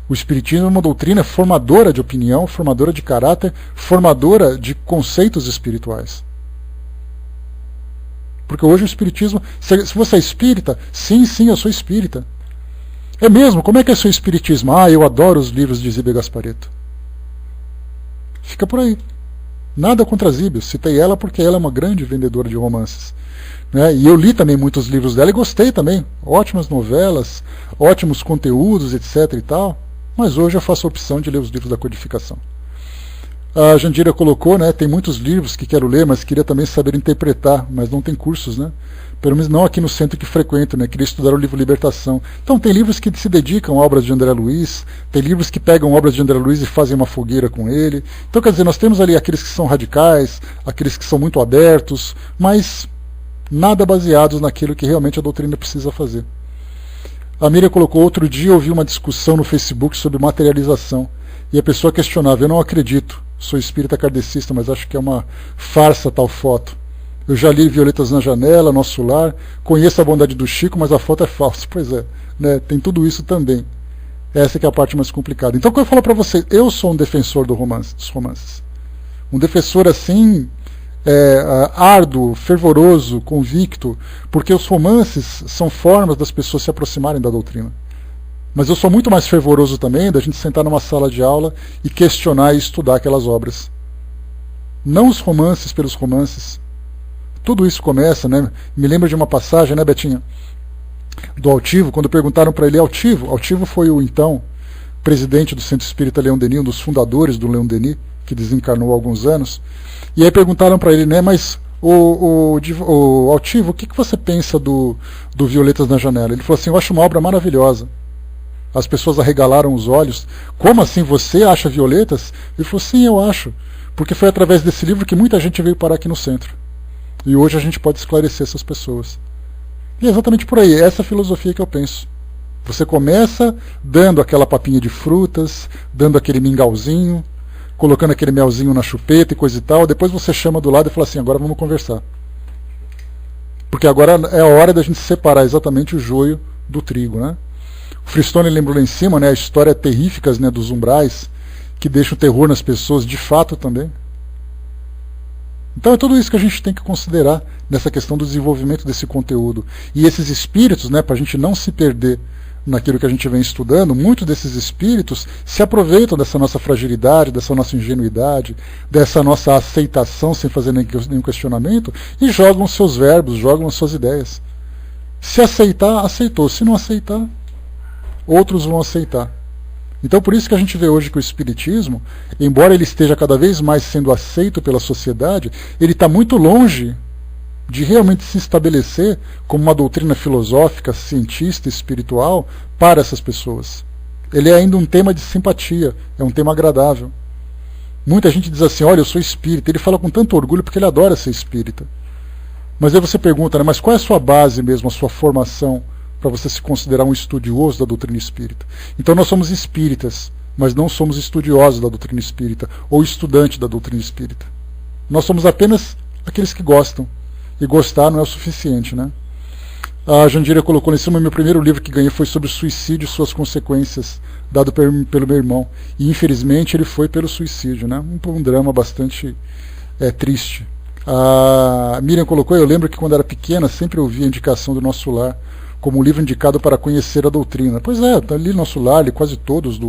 Speaker 1: O espiritismo é uma doutrina formadora de opinião, formadora de caráter, formadora de conceitos espirituais. Porque hoje o espiritismo... Se você é espírita, sim, eu sou espírita. É mesmo? Como é que é o seu espiritismo? Ah, eu adoro os livros de Zíbia Gasparetto. Fica por aí. Nada contra a Zíbia. Citei ela porque ela é uma grande vendedora de romances. Né? E eu li também muitos livros dela e gostei também. Ótimas novelas, ótimos conteúdos, etc. e tal. Mas hoje eu faço a opção de ler os livros da codificação. A Jandira colocou, né, tem muitos livros que quero ler, mas queria também saber interpretar, mas não tem cursos, né? Pelo menos não aqui no centro que frequento, né? Queria estudar o livro Libertação. Então tem livros que se dedicam a obras de André Luiz, tem livros que pegam obras de André Luiz e fazem uma fogueira com ele. Então, quer dizer, nós temos ali aqueles que são radicais, aqueles que são muito abertos, mas nada baseados naquilo que realmente a doutrina precisa fazer. A Miriam colocou, outro dia eu ouvi uma discussão no Facebook sobre materialização, e a pessoa questionava, eu não acredito, sou espírita kardecista, mas acho que é uma farsa tal foto. Eu já li Violetas na Janela, Nosso Lar, conheço a bondade do Chico, mas a foto é falsa. Pois é, né? Tem tudo isso também. Essa que é a parte mais complicada. Então, quando eu falo para você, eu sou um defensor dos romances. Um defensor assim, árduo, fervoroso, convicto, porque os romances são formas das pessoas se aproximarem da doutrina. Mas eu sou muito mais fervoroso também da gente sentar numa sala de aula e questionar e estudar aquelas obras. Não os romances pelos romances. Tudo isso começa, né? Me lembro de uma passagem, né, Betinha? Do Altivo, quando perguntaram para ele, Altivo foi o então presidente do Centro Espírita Leon Denis, um dos fundadores do Leon Denis, que desencarnou há alguns anos. E aí perguntaram para ele, né, mas o Altivo, o que você pensa do Violetas na Janela? Ele falou assim, eu acho uma obra maravilhosa. As pessoas arregalaram os olhos. Como assim, você acha Violetas? Ele falou, sim, eu acho. Porque foi através desse livro que muita gente veio parar aqui no centro. E hoje a gente pode esclarecer essas pessoas. E é exatamente por aí, essa é a filosofia que eu penso. Você começa dando aquela papinha de frutas, dando aquele mingauzinho, colocando aquele melzinho na chupeta e coisa e tal, depois você chama do lado e fala assim, agora vamos conversar. Porque agora é a hora da gente separar exatamente o joio do trigo, né? O Freestone lembrou lá em cima, né, a história terríficas, né, dos umbrais, que deixam terror nas pessoas, de fato também. Então é tudo isso que a gente tem que considerar nessa questão do desenvolvimento desse conteúdo. E esses espíritos, né, para a gente não se perder naquilo que a gente vem estudando, muitos desses espíritos se aproveitam dessa nossa fragilidade, dessa nossa ingenuidade, dessa nossa aceitação sem fazer nenhum questionamento, e jogam seus verbos, jogam as suas ideias. Se aceitar, aceitou. Se não aceitar, outros vão aceitar. Então por isso que a gente vê hoje que o espiritismo, embora ele esteja cada vez mais sendo aceito pela sociedade, ele está muito longe de realmente se estabelecer como uma doutrina filosófica, cientista, espiritual para essas pessoas. Ele é ainda um tema de simpatia, é um tema agradável. Muita gente diz assim, olha, eu sou espírita. Ele fala com tanto orgulho porque ele adora ser espírita. Mas aí você pergunta, né, mas qual é a sua base mesmo, a sua formação para você se considerar um estudioso da doutrina espírita? Então nós somos espíritas, mas não somos estudiosos da doutrina espírita ou estudantes da doutrina espírita. Nós somos apenas aqueles que gostam. E gostar não é o suficiente, né? A Jandira colocou em cima, meu primeiro livro que ganhei foi sobre suicídio e suas consequências, dado pelo meu irmão. E infelizmente ele foi pelo suicídio, né? Um drama bastante triste. A Miriam colocou, eu lembro que quando era pequena sempre ouvia a indicação do Nosso Lar como um livro indicado para conhecer a doutrina. Pois é, li Nosso Lar, li quase todos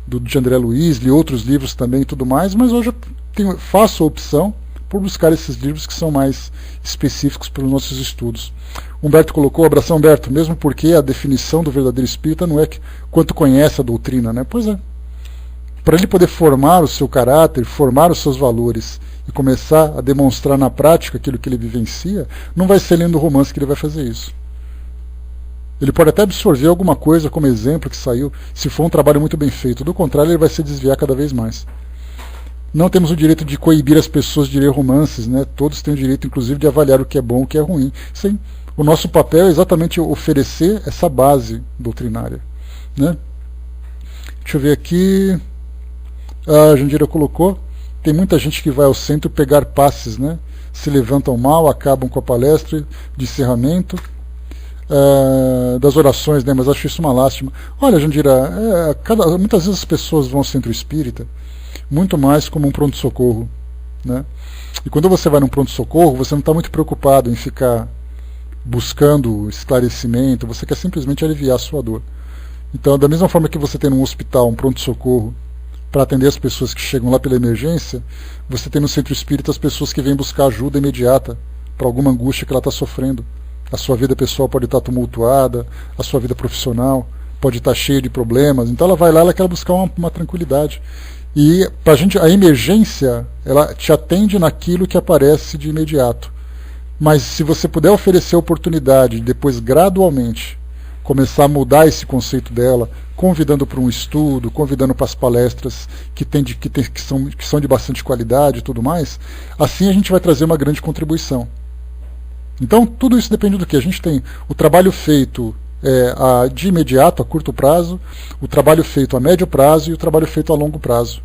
Speaker 1: de André Luiz, li outros livros também e tudo mais, mas hoje eu faço a opção por buscar esses livros que são mais específicos para os nossos estudos. Humberto colocou, abração Humberto, mesmo porque a definição do verdadeiro espírita não é quanto conhece a doutrina, né? Pois é. Para ele poder formar o seu caráter, formar os seus valores e começar a demonstrar na prática aquilo que ele vivencia, não vai ser lendo romance que ele vai fazer isso. Ele pode até absorver alguma coisa como exemplo que saiu, se for um trabalho muito bem feito. Do contrário, ele vai se desviar cada vez mais. Não temos o direito de coibir as pessoas de ler romances, né? Todos têm o direito, inclusive, de avaliar o que é bom e o que é ruim. Sim, o nosso papel é exatamente oferecer essa base doutrinária, né? Deixa eu ver aqui. A Jandira colocou, tem muita gente que vai ao centro pegar passes, né? Se levantam mal, acabam com a palestra de encerramento. Das orações, né? Mas acho isso uma lástima. Olha, Jandira, muitas vezes as pessoas vão ao centro espírita muito mais como um pronto-socorro, né? E quando você vai num pronto-socorro, você não está muito preocupado em ficar buscando esclarecimento, você quer simplesmente aliviar a sua dor. Então, da mesma forma que você tem num hospital um pronto-socorro para atender as pessoas que chegam lá pela emergência, você tem no centro espírita as pessoas que vêm buscar ajuda imediata para alguma angústia que ela está sofrendo. A sua vida pessoal pode estar tumultuada, a sua vida profissional pode estar cheia de problemas. Então ela vai lá, ela quer buscar uma tranquilidade. E pra gente, a emergência, ela te atende naquilo que aparece de imediato. Mas se você puder oferecer a oportunidade de depois gradualmente começar a mudar esse conceito dela, convidando para um estudo, convidando para as palestras que são de bastante qualidade e tudo mais, assim a gente vai trazer uma grande contribuição. Então, tudo isso depende do que? A gente tem o trabalho feito de imediato, a curto prazo, o trabalho feito a médio prazo e o trabalho feito a longo prazo.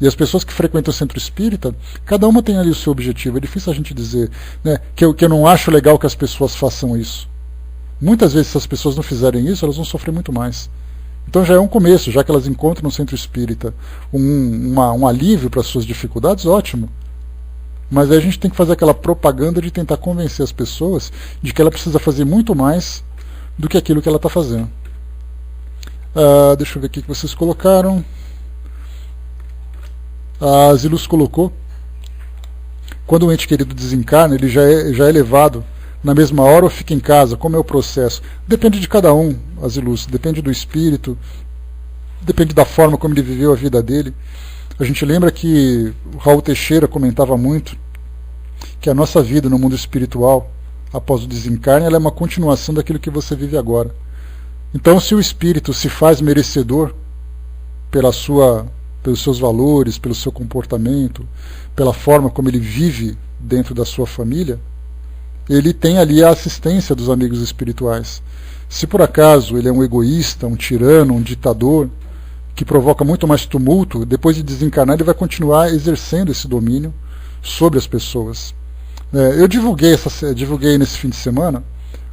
Speaker 1: E as pessoas que frequentam o centro espírita, cada uma tem ali o seu objetivo. É difícil a gente dizer, né, que eu não acho legal que as pessoas façam isso. Muitas vezes, se as pessoas não fizerem isso, elas vão sofrer muito mais. Então já é um começo, já que elas encontram no centro espírita um alívio para as suas dificuldades, ótimo. Mas aí a gente tem que fazer aquela propaganda de tentar convencer as pessoas de que ela precisa fazer muito mais do que aquilo que ela está fazendo. Deixa eu ver aqui o que vocês colocaram. A Zilus colocou, quando o ente querido desencarna, ele já é levado na mesma hora ou fica em casa? Como é o processo? Depende de cada um, Zilus, depende do espírito, depende da forma como ele viveu a vida dele. A gente lembra que o Raul Teixeira comentava muito que a nossa vida no mundo espiritual, após o desencarne, ela é uma continuação daquilo que você vive agora. Então, se o espírito se faz merecedor pelos seus valores, pelo seu comportamento, pela forma como ele vive dentro da sua família, ele tem ali a assistência dos amigos espirituais. Se por acaso ele é um egoísta, um tirano, um ditador, que provoca muito mais tumulto, depois de desencarnar ele vai continuar exercendo esse domínio sobre as pessoas. Eu divulguei nesse fim de semana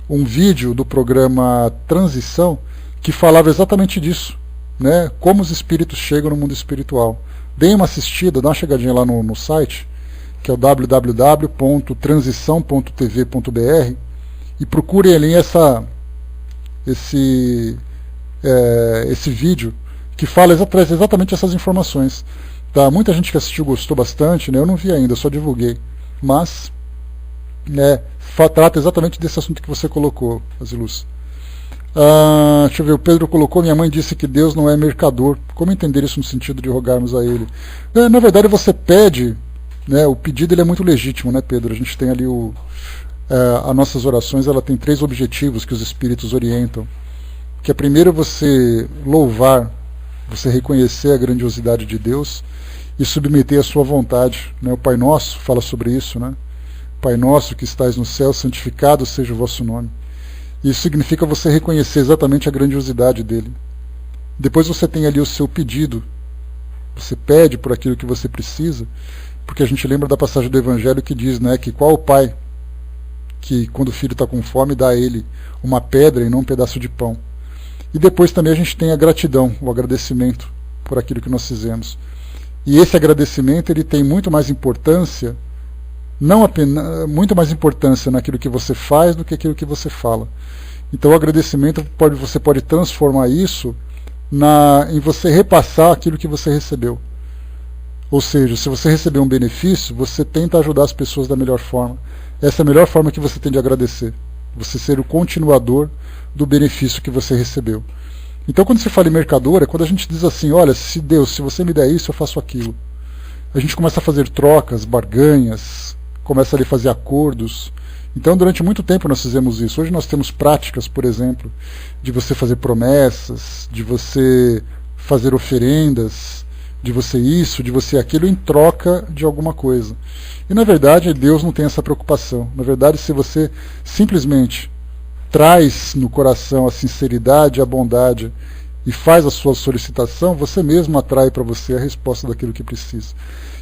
Speaker 1: um vídeo do programa Transição que falava exatamente disso, né? Como os espíritos chegam no mundo espiritual. Deem uma assistida, dá uma chegadinha lá no site, que é o www.transição.tv.br, e procurem ali esse vídeo que traz exatamente essas informações. Tá? Muita gente que assistiu gostou bastante, né? Eu não vi ainda, só divulguei. Mas trata exatamente desse assunto que você colocou, Aziluz. Deixa eu ver, o Pedro colocou, minha mãe disse que Deus não é mercador. Como entender isso no sentido de rogarmos a Ele? Na verdade você pede, né, o pedido ele é muito legítimo, né, Pedro? A gente tem ali as nossas orações, ela tem 3 objetivos que os espíritos orientam. Que é primeiro você louvar, você reconhecer a grandiosidade de Deus e submeter a sua vontade, né? O Pai Nosso fala sobre isso, né? Pai Nosso que estais no céu, santificado seja o vosso nome. Isso significa você reconhecer exatamente a grandiosidade dele. Depois você tem ali o seu pedido, você pede por aquilo que você precisa, porque a gente lembra da passagem do Evangelho que diz, né, que qual o pai que quando o filho está com fome dá a ele uma pedra e não um pedaço de pão. E depois também a gente tem a gratidão, o agradecimento por aquilo que nós fizemos. E esse agradecimento ele tem muito mais importância, muito mais importância naquilo que você faz do que aquilo que você fala. Então o agradecimento você pode transformar isso em você repassar aquilo que você recebeu. Ou seja, se você receber um benefício, você tenta ajudar as pessoas da melhor forma. Essa é a melhor forma que você tem de agradecer. Você ser o continuador do benefício que você recebeu. Então, quando se fala em mercador, é quando a gente diz assim, olha, se Deus, se você me der isso, eu faço aquilo. A gente começa a fazer trocas, barganhas, começa a fazer acordos. Então, durante muito tempo nós fizemos isso. Hoje nós temos práticas, por exemplo, de você fazer promessas, de você fazer oferendas, de você isso, de você aquilo, em troca de alguma coisa. E, na verdade, Deus não tem essa preocupação. Na verdade, se você simplesmente traz no coração a sinceridade, a bondade e faz a sua solicitação, você mesmo atrai para você a resposta daquilo que precisa.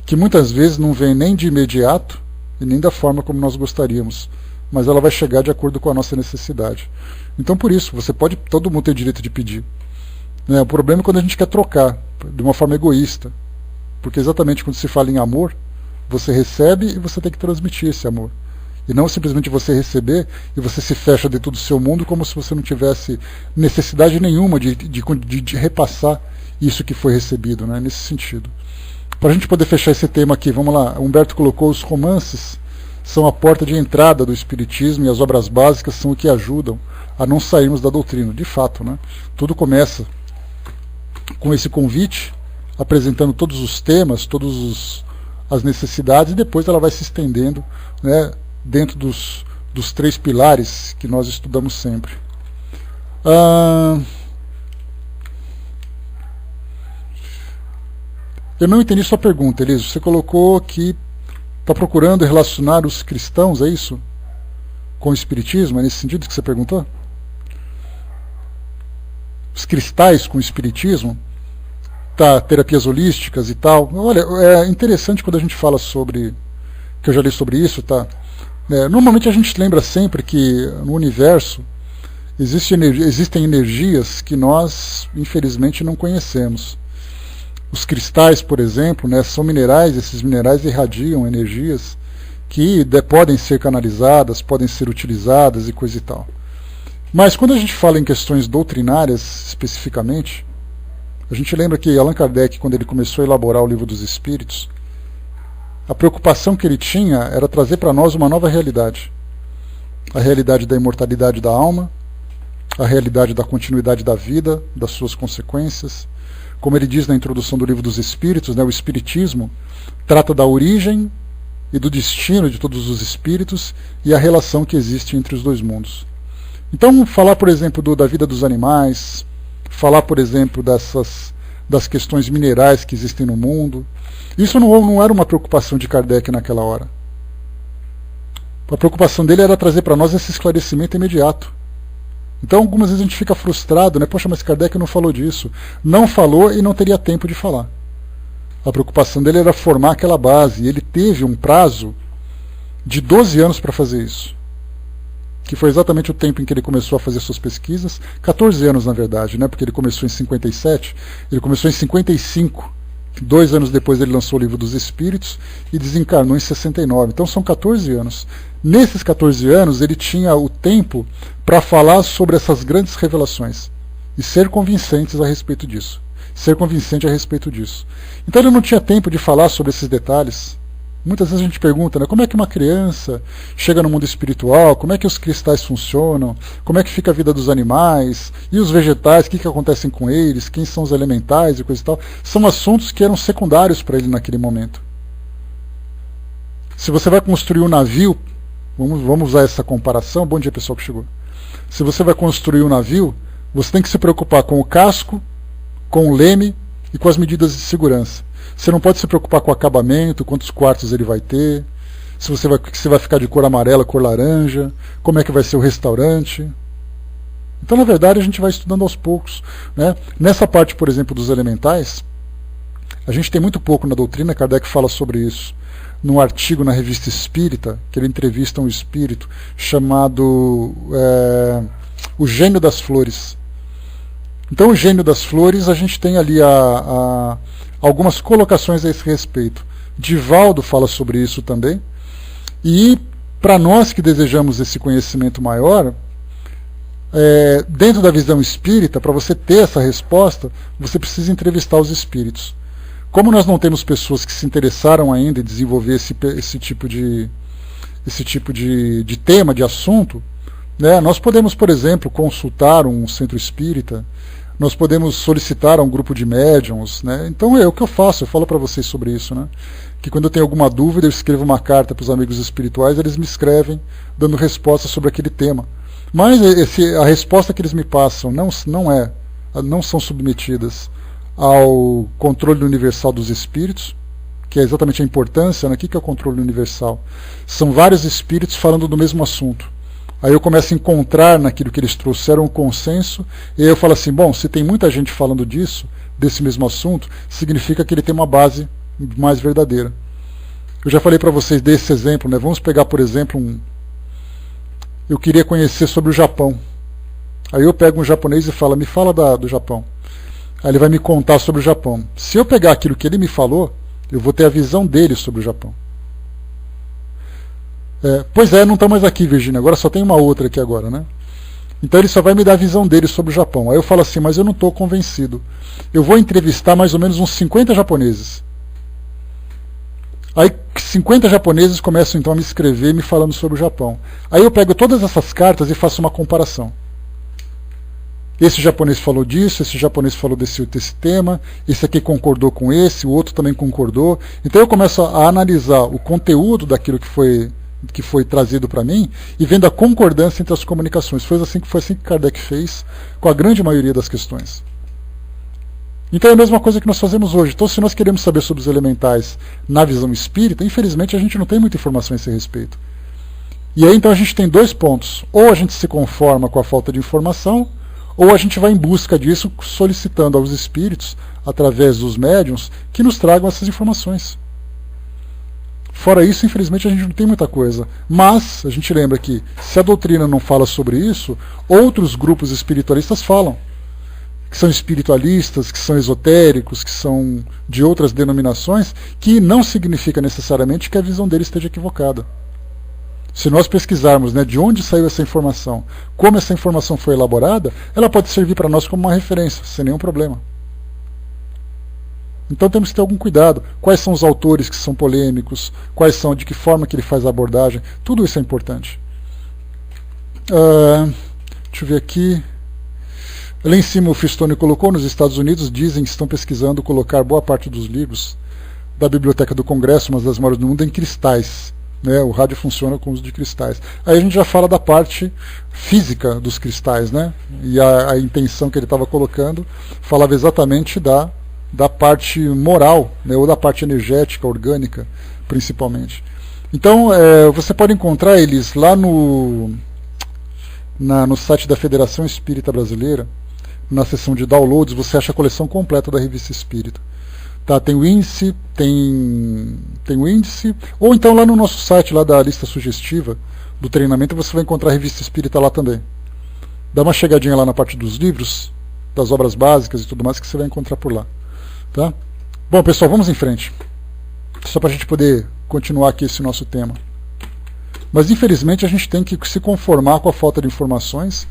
Speaker 1: Que muitas vezes não vem nem de imediato e nem da forma como nós gostaríamos, mas ela vai chegar de acordo com a nossa necessidade. Então, por isso, todo mundo tem direito de pedir. O problema é quando a gente quer trocar de uma forma egoísta, porque exatamente quando se fala em amor, você recebe e você tem que transmitir esse amor. E não simplesmente você receber e você se fecha dentro do seu mundo como se você não tivesse necessidade nenhuma de repassar isso que foi recebido, né? Nesse sentido. Para a gente poder fechar esse tema aqui, vamos lá. Humberto colocou: os romances são a porta de entrada do espiritismo e as obras básicas são o que ajudam a não sairmos da doutrina. De fato, né? Tudo começa com esse convite, apresentando todos os temas, as necessidades, e depois ela vai se estendendo, né, dentro dos 3 pilares que nós estudamos sempre. Eu não entendi sua pergunta, Eliso. Você colocou que está procurando relacionar os cristãos, é isso? Com o espiritismo? É nesse sentido que você perguntou? Os cristais com o espiritismo? Tá, terapias holísticas e tal. Olha, é interessante quando a gente fala sobre, que eu já li sobre isso, tá? Normalmente a gente lembra sempre que no universo existem energias que nós, infelizmente, não conhecemos. Os cristais, por exemplo, né, são minerais, esses minerais irradiam energias que podem ser canalizadas, podem ser utilizadas e coisa e tal. Mas quando a gente fala em questões doutrinárias, especificamente, a gente lembra que Allan Kardec, quando ele começou a elaborar o Livro dos Espíritos, a preocupação que ele tinha era trazer para nós uma nova realidade. A realidade da imortalidade da alma, a realidade da continuidade da vida, das suas consequências. Como ele diz na introdução do Livro dos Espíritos, né, o Espiritismo trata da origem e do destino de todos os espíritos e a relação que existe entre os dois mundos. Então, falar, por exemplo, da vida dos animais, falar, por exemplo, das questões minerais que existem no mundo, isso não era uma preocupação de Kardec naquela hora. A preocupação dele era trazer para nós esse esclarecimento imediato. Então, algumas vezes a gente fica frustrado, né? Poxa, mas Kardec não falou disso. Não falou e não teria tempo de falar. A preocupação dele era formar aquela base, e ele teve um prazo de 12 anos para fazer isso, que foi exatamente o tempo em que ele começou a fazer suas pesquisas, 14 anos na verdade, né? Porque ele começou em 57, ele começou em 55, 2 anos depois ele lançou o Livro dos Espíritos e desencarnou em 69, então são 14 anos. Nesses 14 anos ele tinha o tempo para falar sobre essas grandes revelações e ser convincente a respeito disso. Então ele não tinha tempo de falar sobre esses detalhes. Muitas vezes a gente pergunta, né, como é que uma criança chega no mundo espiritual, como é que os cristais funcionam, como é que fica a vida dos animais, e os vegetais, o que acontece com eles, quem são os elementais e coisa e tal. São assuntos que eram secundários para ele naquele momento. Se você vai construir um navio, vamos usar essa comparação, bom dia pessoal que chegou. Se você vai construir um navio, você tem que se preocupar com o casco, com o leme e com as medidas de segurança. Você não pode se preocupar com o acabamento, quantos quartos ele vai ter, se vai ficar de cor amarela, cor laranja, como é que vai ser o restaurante. Então, na verdade, a gente vai estudando aos poucos, né? Nessa parte, por exemplo, dos elementais, a gente tem muito pouco na doutrina. Kardec fala sobre isso num artigo na Revista Espírita, que ele entrevista um espírito chamado O Gênio das Flores. Então, o Gênio das Flores, a gente tem ali algumas colocações a esse respeito. Divaldo fala sobre isso também. E, para nós que desejamos esse conhecimento maior, dentro da visão espírita, para você ter essa resposta, você precisa entrevistar os espíritos. Como nós não temos pessoas que se interessaram ainda em desenvolver esse tipo de tema, de assunto, né, nós podemos, por exemplo, consultar um centro espírita, nós podemos solicitar a um grupo de médiums, né? Então é o que eu faço, eu falo para vocês sobre isso, né? Que quando eu tenho alguma dúvida, eu escrevo uma carta para os amigos espirituais, eles me escrevem dando resposta sobre aquele tema. Mas a resposta que eles me passam não são submetidas ao controle universal dos espíritos, que é exatamente a importância, né? O que é o controle universal? São vários espíritos falando do mesmo assunto. Aí eu começo a encontrar naquilo que eles trouxeram um consenso, e aí eu falo assim, bom, se tem muita gente falando disso, desse mesmo assunto, significa que ele tem uma base mais verdadeira. Eu já falei para vocês desse exemplo, né? Vamos pegar, por exemplo, eu queria conhecer sobre o Japão. Aí eu pego um japonês e falo, me fala do Japão. Aí ele vai me contar sobre o Japão. Se eu pegar aquilo que ele me falou, eu vou ter a visão dele sobre o Japão. Pois é, não está mais aqui, Virginia, agora só tem uma outra aqui agora, né? Então ele só vai me dar a visão dele sobre o Japão. Aí eu falo assim, mas eu não estou convencido. Eu vou entrevistar mais ou menos uns 50 japoneses. Aí 50 japoneses começam então a me escrever me falando sobre o Japão. Aí eu pego todas essas cartas e faço uma comparação. Esse japonês falou disso, esse japonês falou desse tema, esse aqui concordou com esse, o outro também concordou. Então eu começo a analisar o conteúdo daquilo que foi trazido para mim e vendo a concordância entre as comunicações. Foi assim que Kardec fez com a grande maioria das questões. Então é a mesma coisa que nós fazemos hoje. Então, se nós queremos saber sobre os elementais na visão espírita, infelizmente a gente não tem muita informação a esse respeito. E aí então a gente tem dois pontos. Ou a gente se conforma com a falta de informação, ou a gente vai em busca disso solicitando aos espíritos, através dos médiuns, que nos tragam essas informações. Fora isso, infelizmente, a gente não tem muita coisa. Mas a gente lembra que, se a doutrina não fala sobre isso, outros grupos espiritualistas falam. Que são espiritualistas, que são esotéricos, que são de outras denominações, que não significa necessariamente que a visão deles esteja equivocada. Se nós pesquisarmos, né, de onde saiu essa informação, como essa informação foi elaborada, ela pode servir para nós como uma referência, sem nenhum problema. Então temos que ter algum cuidado. Quais são os autores que são polêmicos, de que forma que ele faz a abordagem, tudo isso é importante. Deixa eu ver aqui. Lá em cima o Fistone colocou, nos Estados Unidos dizem que estão pesquisando colocar boa parte dos livros da Biblioteca do Congresso, uma das maiores do mundo, em cristais. Né? O rádio funciona com o uso de cristais. Aí a gente já fala da parte física dos cristais, né? E a intenção que ele estava colocando falava exatamente da parte moral, né? Ou da parte energética, orgânica, principalmente. Então você pode encontrar eles lá no site da Federação Espírita Brasileira, na seção de downloads, você acha a coleção completa da Revista Espírita. Tá, tem o índice, ou então lá no nosso site, lá da lista sugestiva do treinamento, você vai encontrar a Revista Espírita lá também. Dá uma chegadinha lá na parte dos livros, das obras básicas e tudo mais, que você vai encontrar por lá. Tá? Bom, pessoal, vamos em frente. Só para a gente poder continuar aqui esse nosso tema. Mas infelizmente a gente tem que se conformar com a falta de informações,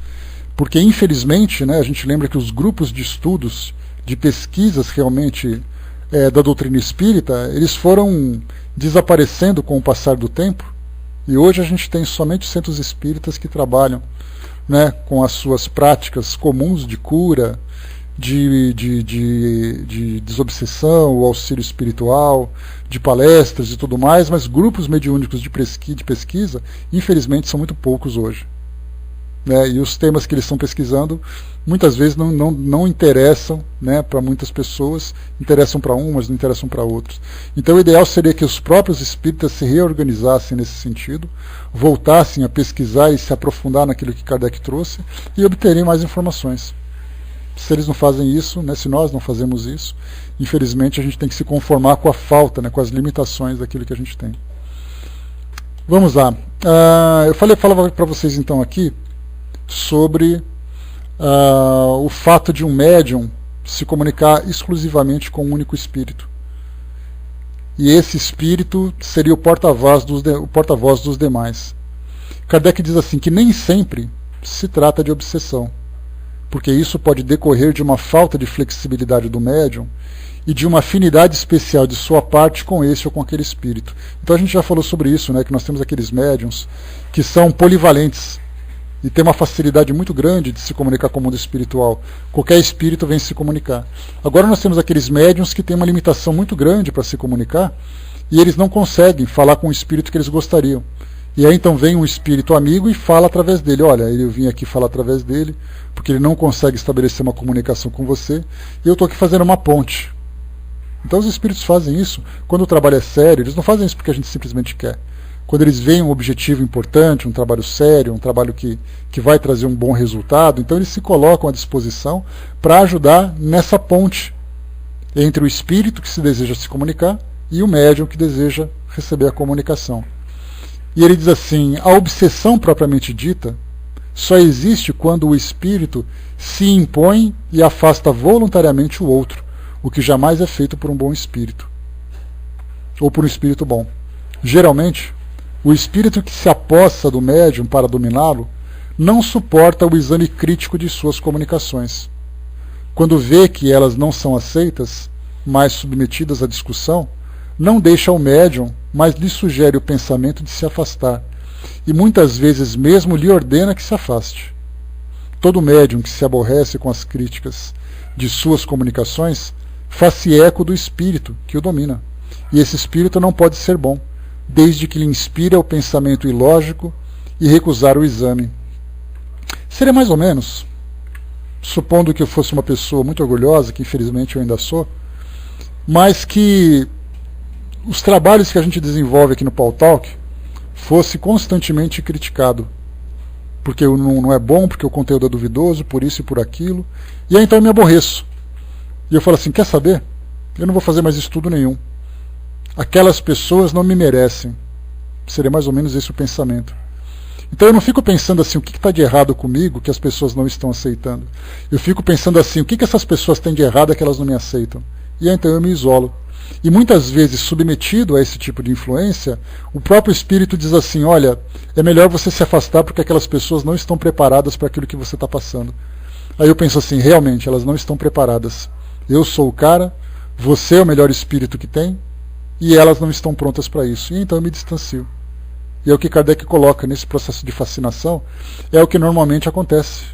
Speaker 1: porque infelizmente, né, a gente lembra que os grupos de estudos, de pesquisas realmente da doutrina espírita, eles foram desaparecendo com o passar do tempo, e hoje a gente tem somente centros espíritas que trabalham, né, com as suas práticas comuns de cura, de desobsessão, o auxílio espiritual, de palestras e tudo mais, mas grupos mediúnicos de pesquisa, infelizmente, são muito poucos hoje. Né? E os temas que eles estão pesquisando, muitas vezes não interessam, né, para muitas pessoas, interessam para umas, não interessam para outros. Então o ideal seria que os próprios espíritas se reorganizassem nesse sentido, voltassem a pesquisar e se aprofundar naquilo que Kardec trouxe e obterem mais informações. Se eles não fazem isso, né, se nós não fazemos isso, infelizmente a gente tem que se conformar com a falta, né, com as limitações daquilo que a gente tem. Vamos lá. Eu falava para vocês então aqui sobre o fato de um médium se comunicar exclusivamente com um único espírito. E esse espírito seria o porta-voz dos demais. Kardec diz assim que nem sempre se trata de obsessão, porque isso pode decorrer de uma falta de flexibilidade do médium e de uma afinidade especial de sua parte com esse ou com aquele espírito. Então a gente já falou sobre isso, né, que nós temos aqueles médiums que são polivalentes e tem uma facilidade muito grande de se comunicar com o mundo espiritual. Qualquer espírito vem se comunicar. Agora nós temos aqueles médiums que têm uma limitação muito grande para se comunicar e eles não conseguem falar com o espírito que eles gostariam. E aí então vem um espírito amigo e fala através dele. Olha, eu vim aqui falar através dele, porque ele não consegue estabelecer uma comunicação com você, e eu estou aqui fazendo uma ponte. Então os espíritos fazem isso. Quando o trabalho é sério, eles não fazem isso porque a gente simplesmente quer. Quando eles veem um objetivo importante, um trabalho sério, um trabalho que vai trazer um bom resultado, então eles se colocam à disposição para ajudar nessa ponte entre o espírito que se deseja se comunicar e o médium que deseja receber a comunicação. E ele diz assim, a obsessão propriamente dita só existe quando o espírito se impõe e afasta voluntariamente o outro, o que jamais é feito por um bom espírito, ou por um espírito bom. Geralmente, o espírito que se apossa do médium para dominá-lo não suporta o exame crítico de suas comunicações. Quando vê que elas não são aceitas, mas submetidas à discussão, não deixa o médium, mas lhe sugere o pensamento de se afastar, e muitas vezes mesmo lhe ordena que se afaste. Todo médium que se aborrece com as críticas de suas comunicações faz-se eco do espírito que o domina, e esse espírito não pode ser bom, desde que lhe inspira o pensamento ilógico e recusar o exame. Seria mais ou menos, supondo que eu fosse uma pessoa muito orgulhosa, que infelizmente eu ainda sou, mas que os trabalhos que a gente desenvolve aqui no Paul Talk fosse constantemente criticado, porque não é bom, porque o conteúdo é duvidoso, por isso e por aquilo, e aí então eu me aborreço. E eu falo assim, quer saber? Eu não vou fazer mais estudo nenhum. Aquelas pessoas não me merecem. Seria mais ou menos esse o pensamento. Então eu não fico pensando assim, o que está de errado comigo que as pessoas não estão aceitando. Eu fico pensando assim, o que essas pessoas têm de errado é que elas não me aceitam. E aí então eu me isolo. E muitas vezes, submetido a esse tipo de influência, o próprio espírito diz assim, olha, é melhor você se afastar porque aquelas pessoas não estão preparadas para aquilo que você está passando. Aí eu penso assim, realmente, elas não estão preparadas. Eu sou o cara, você é o melhor espírito que tem, e elas não estão prontas para isso. E então eu me distancio. E é o que Kardec coloca nesse processo de fascinação, é o que normalmente acontece.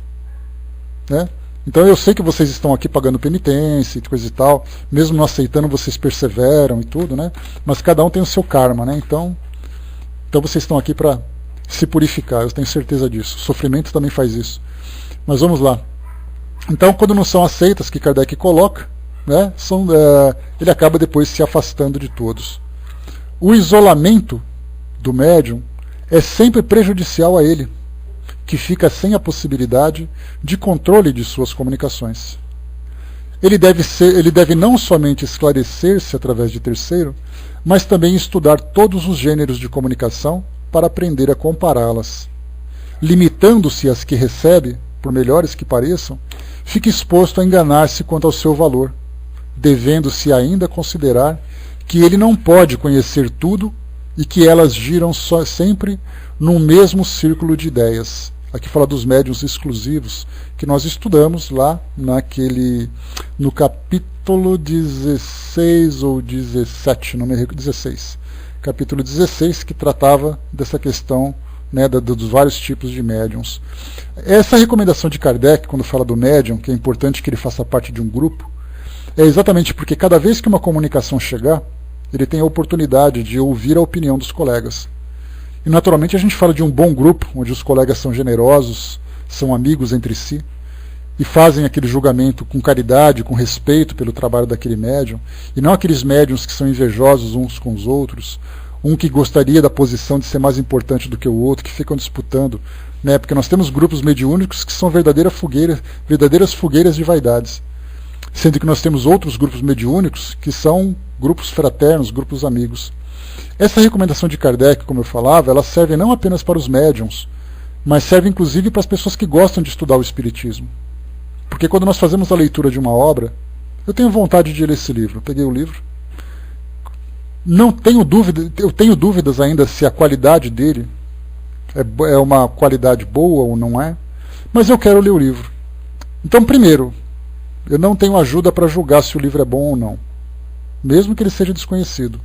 Speaker 1: Né? Então eu sei que vocês estão aqui pagando penitência e coisa e tal, mesmo não aceitando, vocês perseveram e tudo, né? Mas cada um tem o seu karma, né? Então vocês estão aqui para se purificar, eu tenho certeza disso. O sofrimento também faz isso. Mas vamos lá. Então, quando não são aceitas, que Kardec coloca, né, ele acaba depois se afastando de todos. O isolamento do médium é sempre prejudicial a ele, que fica sem a possibilidade de controle de suas comunicações. Ele deve não somente esclarecer-se através de terceiro, mas também estudar todos os gêneros de comunicação para aprender a compará-las. Limitando-se às que recebe, por melhores que pareçam, fica exposto a enganar-se quanto ao seu valor, devendo-se ainda considerar que ele não pode conhecer tudo e que elas giram sempre num mesmo círculo de ideias. Aqui fala dos médiuns exclusivos, que nós estudamos lá no capítulo 16 ou 17, não me recordo, 16. Capítulo 16, que tratava dessa questão, né, dos vários tipos de médiuns. Essa recomendação de Kardec, quando fala do médium, que é importante que ele faça parte de um grupo, é exatamente porque cada vez que uma comunicação chegar, ele tem a oportunidade de ouvir a opinião dos colegas. E naturalmente a gente fala de um bom grupo, onde os colegas são generosos, são amigos entre si, e fazem aquele julgamento com caridade, com respeito pelo trabalho daquele médium, e não aqueles médiums que são invejosos uns com os outros, um que gostaria da posição de ser mais importante do que o outro, que ficam disputando, né? Porque nós temos grupos mediúnicos que são verdadeiras fogueiras de vaidades, sendo que nós temos outros grupos mediúnicos que são grupos fraternos, grupos amigos. Essa recomendação de Kardec, como eu falava, ela serve não apenas para os médiums, mas serve inclusive para as pessoas que gostam de estudar o Espiritismo. Porque quando nós fazemos a leitura de uma obra, eu tenho vontade de ler esse livro, eu peguei o livro, eu tenho dúvidas ainda se a qualidade dele é uma qualidade boa ou não é, mas eu quero ler o livro. Então, primeiro, eu não tenho ajuda para julgar se o livro é bom ou não, mesmo que ele seja desconhecido.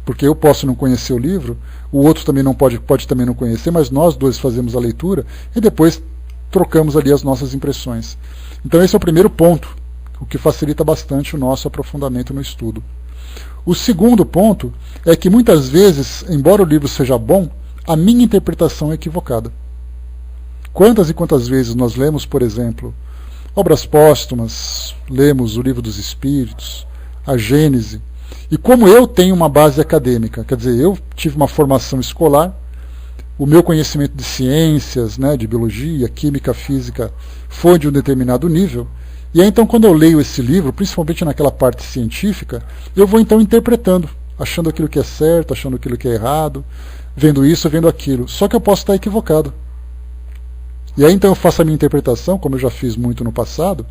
Speaker 1: Porque eu posso não conhecer o livro, o outro também não pode também não conhecer, mas nós dois fazemos a leitura e depois trocamos ali as nossas impressões. Então esse é o primeiro ponto, o que facilita bastante o nosso aprofundamento no estudo. O segundo ponto é que muitas vezes, embora o livro seja bom, a minha interpretação é equivocada. Quantas e quantas vezes nós lemos, por exemplo, obras póstumas, lemos o Livro dos Espíritos, a Gênese, e como eu tenho uma base acadêmica, quer dizer, eu tive uma formação escolar, o meu conhecimento de ciências, né, de biologia, química, física, foi de um determinado nível, e aí então quando eu leio esse livro, principalmente naquela parte científica, eu vou então interpretando, achando aquilo que é certo, achando aquilo que é errado, vendo isso, vendo aquilo, só que eu posso estar equivocado. E aí então eu faço a minha interpretação, como eu já fiz muito no passado,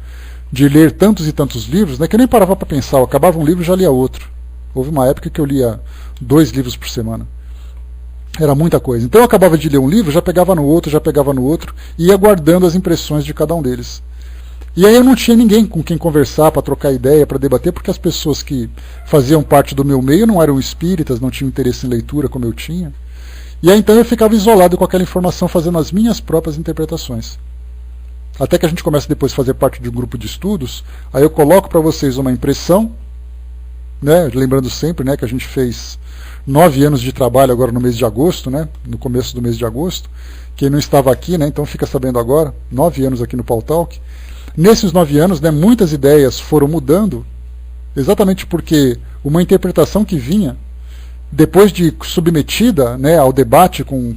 Speaker 1: de ler tantos e tantos livros, né, que eu nem parava para pensar, eu acabava um livro e já lia outro. Houve uma época que eu lia 2 livros por semana. Era muita coisa. Então eu acabava de ler um livro, já pegava no outro, e ia guardando as impressões de cada um deles. E aí eu não tinha ninguém com quem conversar, para trocar ideia, para debater, porque as pessoas que faziam parte do meu meio não eram espíritas, não tinham interesse em leitura como eu tinha. E aí então eu ficava isolado com aquela informação, fazendo as minhas próprias interpretações. Até que a gente começa depois a fazer parte de um grupo de estudos, aí eu coloco para vocês uma impressão, né, lembrando sempre, né, que a gente fez 9 anos de trabalho agora no mês de agosto, né, no começo do mês de agosto. Quem não estava aqui, né, então fica sabendo agora, 9 anos aqui no Paul Talk. Nesses 9 anos, né, muitas ideias foram mudando, exatamente porque uma interpretação que vinha, depois de submetida, né, ao debate com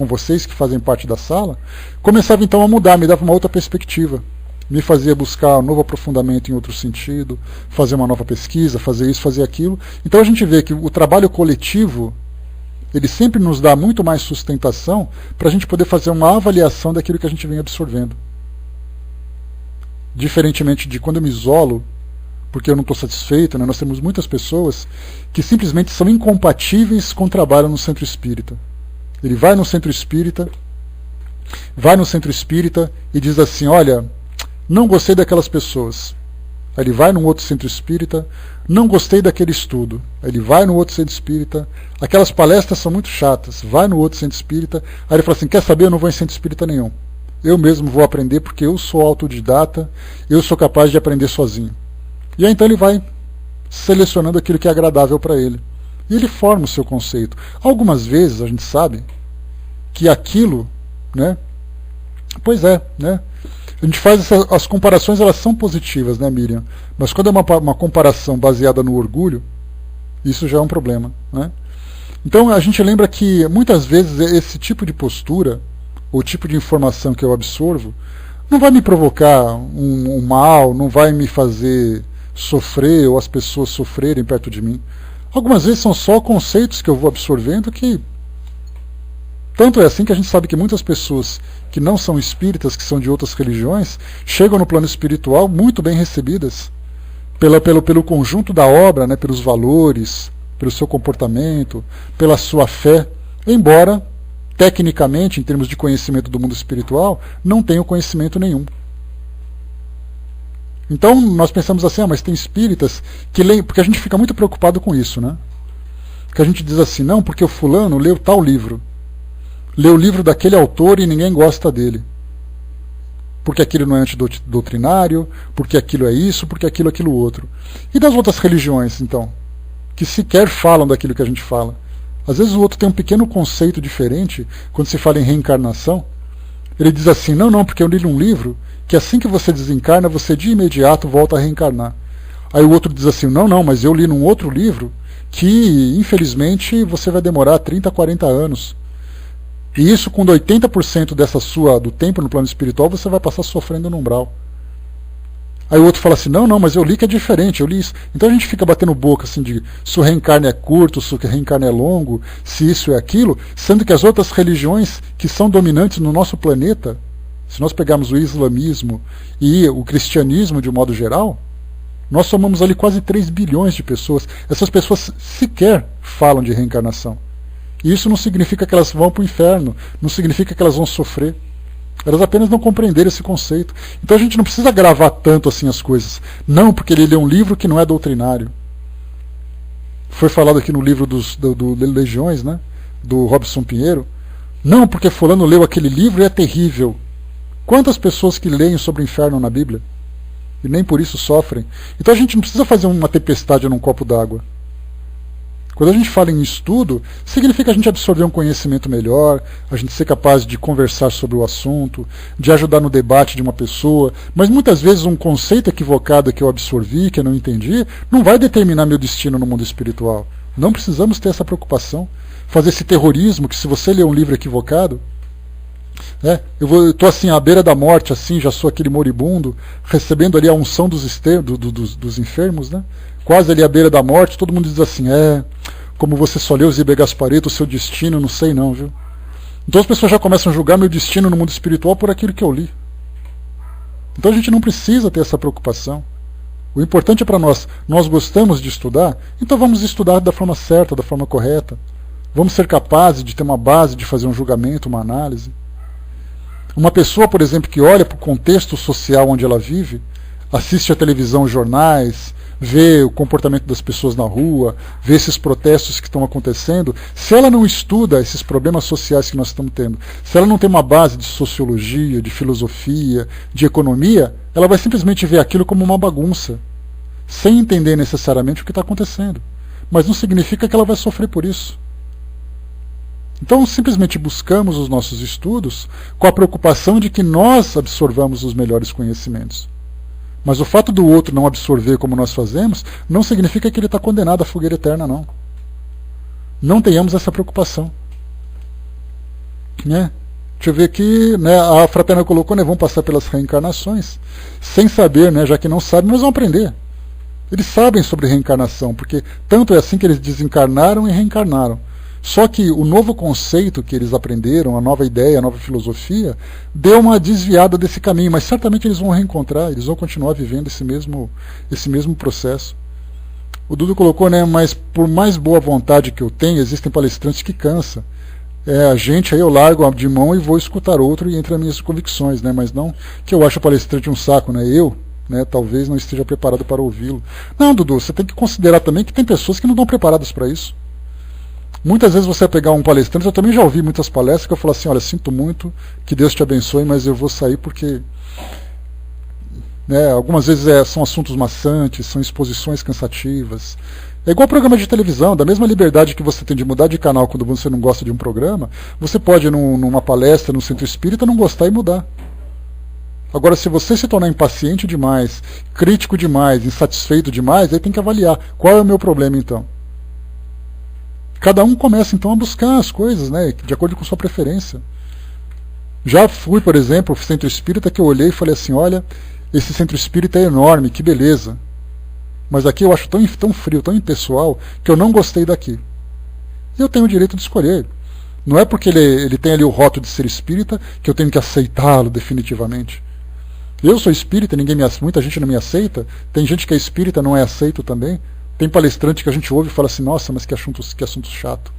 Speaker 1: vocês que fazem parte da sala, começava então a mudar, me dava uma outra perspectiva, me fazia buscar um novo aprofundamento em outro sentido, fazer uma nova pesquisa, fazer isso, fazer aquilo. Então a gente vê que o trabalho coletivo, ele sempre nos dá muito mais sustentação para a gente poder fazer uma avaliação daquilo que a gente vem absorvendo. Diferentemente de quando eu me isolo, porque eu não estou satisfeito, né? Nós temos muitas pessoas que simplesmente são incompatíveis com o trabalho no centro espírita. Ele vai no centro espírita e diz assim, olha, não gostei daquelas pessoas. Aí ele vai num outro centro espírita, não gostei daquele estudo. Aí ele vai no outro centro espírita, aquelas palestras são muito chatas, vai no outro centro espírita, aí ele fala assim, quer saber, eu não vou em centro espírita nenhum. Eu mesmo vou aprender porque eu sou autodidata, eu sou capaz de aprender sozinho. E aí então ele vai selecionando aquilo que é agradável para ele. E ele forma o seu conceito. Algumas vezes a gente sabe que aquilo, né? Pois é, né? A gente faz as comparações, elas são positivas, né, Miriam? Mas quando é uma comparação baseada no orgulho, isso já é um problema, né? Então a gente lembra que muitas vezes esse tipo de postura, o tipo de informação que eu absorvo, não vai me provocar um mal, não vai me fazer sofrer ou as pessoas sofrerem perto de mim. Algumas vezes são só conceitos que eu vou absorvendo que... Tanto é assim que a gente sabe que muitas pessoas que não são espíritas, que são de outras religiões, chegam no plano espiritual muito bem recebidas pelo conjunto da obra, né, pelos valores, pelo seu comportamento, pela sua fé, embora, tecnicamente, em termos de conhecimento do mundo espiritual, não tenham conhecimento nenhum. Então nós pensamos assim, mas tem espíritas que leem, porque a gente fica muito preocupado com isso, né? Que a gente diz assim, não, porque o fulano leu tal livro. Leu o livro daquele autor e ninguém gosta dele. Porque aquilo não é antidoutrinário, porque aquilo é isso, porque aquilo outro. E das outras religiões, então? Que sequer falam daquilo que a gente fala. Às vezes o outro tem um pequeno conceito diferente, quando se fala em reencarnação. Ele diz assim, não, porque eu li um livro que assim que você desencarna, você de imediato volta a reencarnar. Aí o outro diz assim, não, mas eu li num outro livro que, infelizmente, você vai demorar 30, 40 anos. E isso, com 80% do tempo no plano espiritual, você vai passar sofrendo no umbral. Aí o outro fala assim, não, mas eu li que é diferente, eu li isso. Então a gente fica batendo boca assim de se o reencarne é curto, se o reencarne é longo, se isso é aquilo, sendo que as outras religiões que são dominantes no nosso planeta, se nós pegarmos o islamismo e o cristianismo de um modo geral, nós somamos ali quase 3 bilhões de pessoas. Essas pessoas sequer falam de reencarnação. E isso não significa que elas vão para o inferno, não significa que elas vão sofrer. Elas apenas não compreenderam esse conceito. Então a gente não precisa gravar tanto assim as coisas. Não, porque ele lê um livro que não é doutrinário. Foi falado aqui no livro do Legiões, né? Do Robson Pinheiro. Não, porque fulano leu aquele livro e é terrível. Quantas pessoas que leem sobre o inferno na Bíblia? E nem por isso sofrem. Então a gente não precisa fazer uma tempestade num copo d'água. Quando a gente fala em estudo, significa a gente absorver um conhecimento melhor, a gente ser capaz de conversar sobre o assunto, de ajudar no debate de uma pessoa, mas muitas vezes um conceito equivocado que eu absorvi, que eu não entendi, não vai determinar meu destino no mundo espiritual. Não precisamos ter essa preocupação. Fazer esse terrorismo, que se você ler um livro equivocado, eu estou assim à beira da morte, assim, já sou aquele moribundo, recebendo ali a unção dos enfermos, né? Quase ali à beira da morte, todo mundo diz assim, como você só leu Zibe Gasparetto, o seu destino, não sei não, viu? Então as pessoas já começam a julgar meu destino no mundo espiritual por aquilo que eu li. Então a gente não precisa ter essa preocupação. O importante é para nós gostamos de estudar, então vamos estudar da forma certa, da forma correta. Vamos ser capazes de ter uma base, de fazer um julgamento, uma análise. Uma pessoa, por exemplo, que olha para o contexto social onde ela vive, assiste a televisão, jornais, vê o comportamento das pessoas na rua, vê esses protestos que estão acontecendo, se ela não estuda esses problemas sociais que nós estamos tendo, se ela não tem uma base de sociologia, de filosofia, de economia, ela vai simplesmente ver aquilo como uma bagunça, sem entender necessariamente o que está acontecendo. Mas não significa que ela vai sofrer por isso. Então simplesmente buscamos os nossos estudos com a preocupação de que nós absorvamos os melhores conhecimentos. Mas o fato do outro não absorver como nós fazemos, não significa que ele está condenado à fogueira eterna, não. Não tenhamos essa preocupação. Né? Deixa eu ver aqui, né, a Fraterna colocou, né, vão passar pelas reencarnações, sem saber, né, já que não sabem, mas vão aprender. Eles sabem sobre reencarnação, porque tanto é assim que eles desencarnaram e reencarnaram. Só que o novo conceito que eles aprenderam, a nova ideia, a nova filosofia, deu uma desviada desse caminho, mas certamente eles vão reencontrar, eles vão continuar vivendo esse mesmo processo. O Dudu colocou, né, mas por mais boa vontade que eu tenho, existem palestrantes que cansam. A gente aí eu largo de mão e vou escutar outro e entre as minhas convicções, né, mas não que eu acho o palestrante um saco, né, talvez não esteja preparado para ouvi-lo. Não, Dudu, você tem que considerar também que tem pessoas que não estão preparadas para isso. Muitas vezes você vai pegar um palestrante, eu também já ouvi muitas palestras que eu falo assim, olha, sinto muito, que Deus te abençoe, mas eu vou sair porque algumas vezes são assuntos maçantes, são exposições cansativas. É igual programa de televisão, da mesma liberdade que você tem de mudar de canal quando você não gosta de um programa, você pode ir numa palestra, no centro espírita, não gostar e mudar. Agora, se você se tornar impaciente demais, crítico demais, insatisfeito demais, aí tem que avaliar qual é o meu problema então. Cada um começa então a buscar as coisas, né, de acordo com sua preferência. Já fui, por exemplo, ao centro espírita que eu olhei e falei assim, olha, esse centro espírita é enorme, que beleza. Mas aqui eu acho tão frio, tão impessoal, que eu não gostei daqui. E eu tenho o direito de escolher. Não é porque ele tem ali o rótulo de ser espírita que eu tenho que aceitá-lo definitivamente. Eu sou espírita, muita gente não me aceita. Tem gente que é espírita, não é aceito também. Tem palestrante que a gente ouve e fala assim, nossa, mas que assunto chato.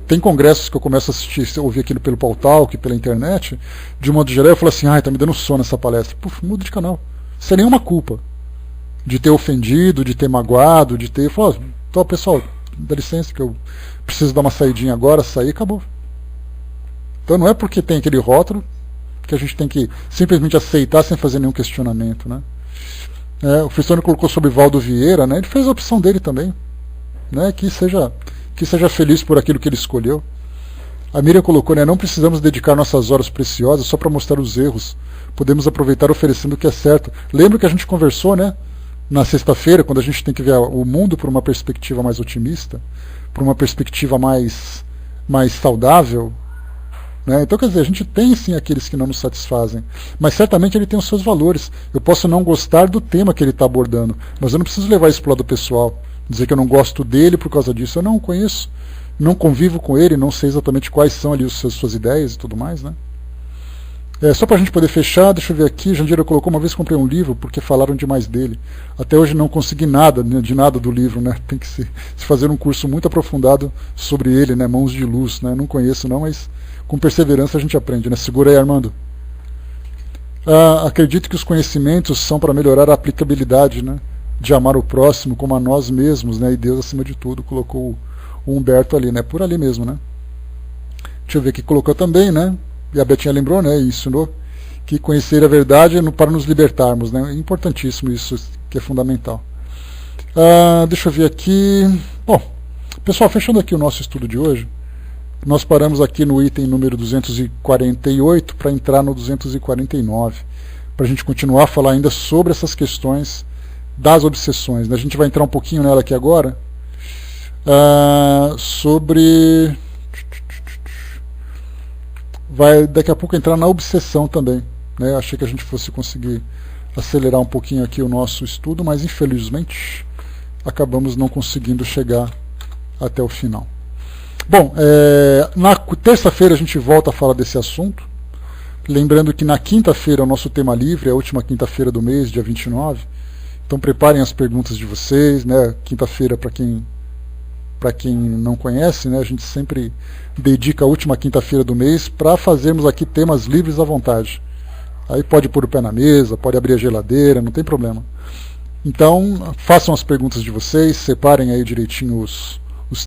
Speaker 1: Tem congressos que eu começo a assistir, ouvir aquilo pelo Pautalk, pela internet, de um modo geral, eu falo assim, tá me dando sono essa palestra. Puf, muda de canal. Sem nenhuma culpa. De ter ofendido, de ter magoado, de ter... Eu falo, então, pessoal, dá licença que eu preciso dar uma saidinha agora, sair e acabou. Então não é porque tem aquele rótulo que a gente tem que simplesmente aceitar sem fazer nenhum questionamento, né? O Fristone colocou sobre Valdo Vieira, né? Ele fez a opção dele também, né? Que seja feliz por aquilo que ele escolheu. A Miriam colocou, né? Não precisamos dedicar nossas horas preciosas só para mostrar os erros. Podemos aproveitar oferecendo o que é certo. Lembra que a gente conversou, né? Na sexta-feira, quando a gente tem que ver o mundo por uma perspectiva mais otimista, por uma perspectiva mais saudável. Né? Então, quer dizer, a gente tem sim aqueles que não nos satisfazem, mas certamente ele tem os seus valores. Eu posso não gostar do tema que ele está abordando, mas eu não preciso levar isso para o lado pessoal, dizer que eu não gosto dele por causa disso. Eu não o conheço, não convivo com ele, não sei exatamente quais são ali as suas ideias e tudo mais, né? Só para a gente poder fechar, deixa eu ver aqui, Jandira colocou, uma vez comprei um livro porque falaram demais dele. Até hoje não consegui nada, de nada do livro, né? Tem que se fazer um curso muito aprofundado sobre ele, né? Mãos de Luz, né? Não conheço não, mas com perseverança a gente aprende, né? Segura aí, Armando. Acredito que os conhecimentos são para melhorar a aplicabilidade, né, de amar o próximo como a nós mesmos, né, e Deus acima de tudo. Colocou o Humberto ali, né, por ali mesmo, né. Deixa eu ver que colocou também, né, e a Betinha lembrou, né, e ensinou que conhecer a verdade é para nos libertarmos, né, é importantíssimo isso, que é fundamental. Deixa eu ver aqui. Bom, pessoal, fechando aqui o nosso estudo de hoje, nós paramos aqui no item número 248 para entrar no 249, para a gente continuar a falar ainda sobre essas questões das obsessões, né? A gente vai entrar um pouquinho nela aqui agora, sobre... Vai daqui a pouco entrar na obsessão também, né? Achei que a gente fosse conseguir acelerar um pouquinho aqui o nosso estudo, mas infelizmente acabamos não conseguindo chegar até o final. Bom, na terça-feira a gente volta a falar desse assunto. Lembrando que na quinta-feira é o nosso tema livre, é a última quinta-feira do mês, dia 29. Então preparem as perguntas de vocês, né? Quinta-feira, para quem não conhece, né? A gente sempre dedica a última quinta-feira do mês para fazermos aqui temas livres à vontade. Aí pode pôr o pé na mesa, pode abrir a geladeira, não tem problema. Então, façam as perguntas de vocês, separem aí direitinho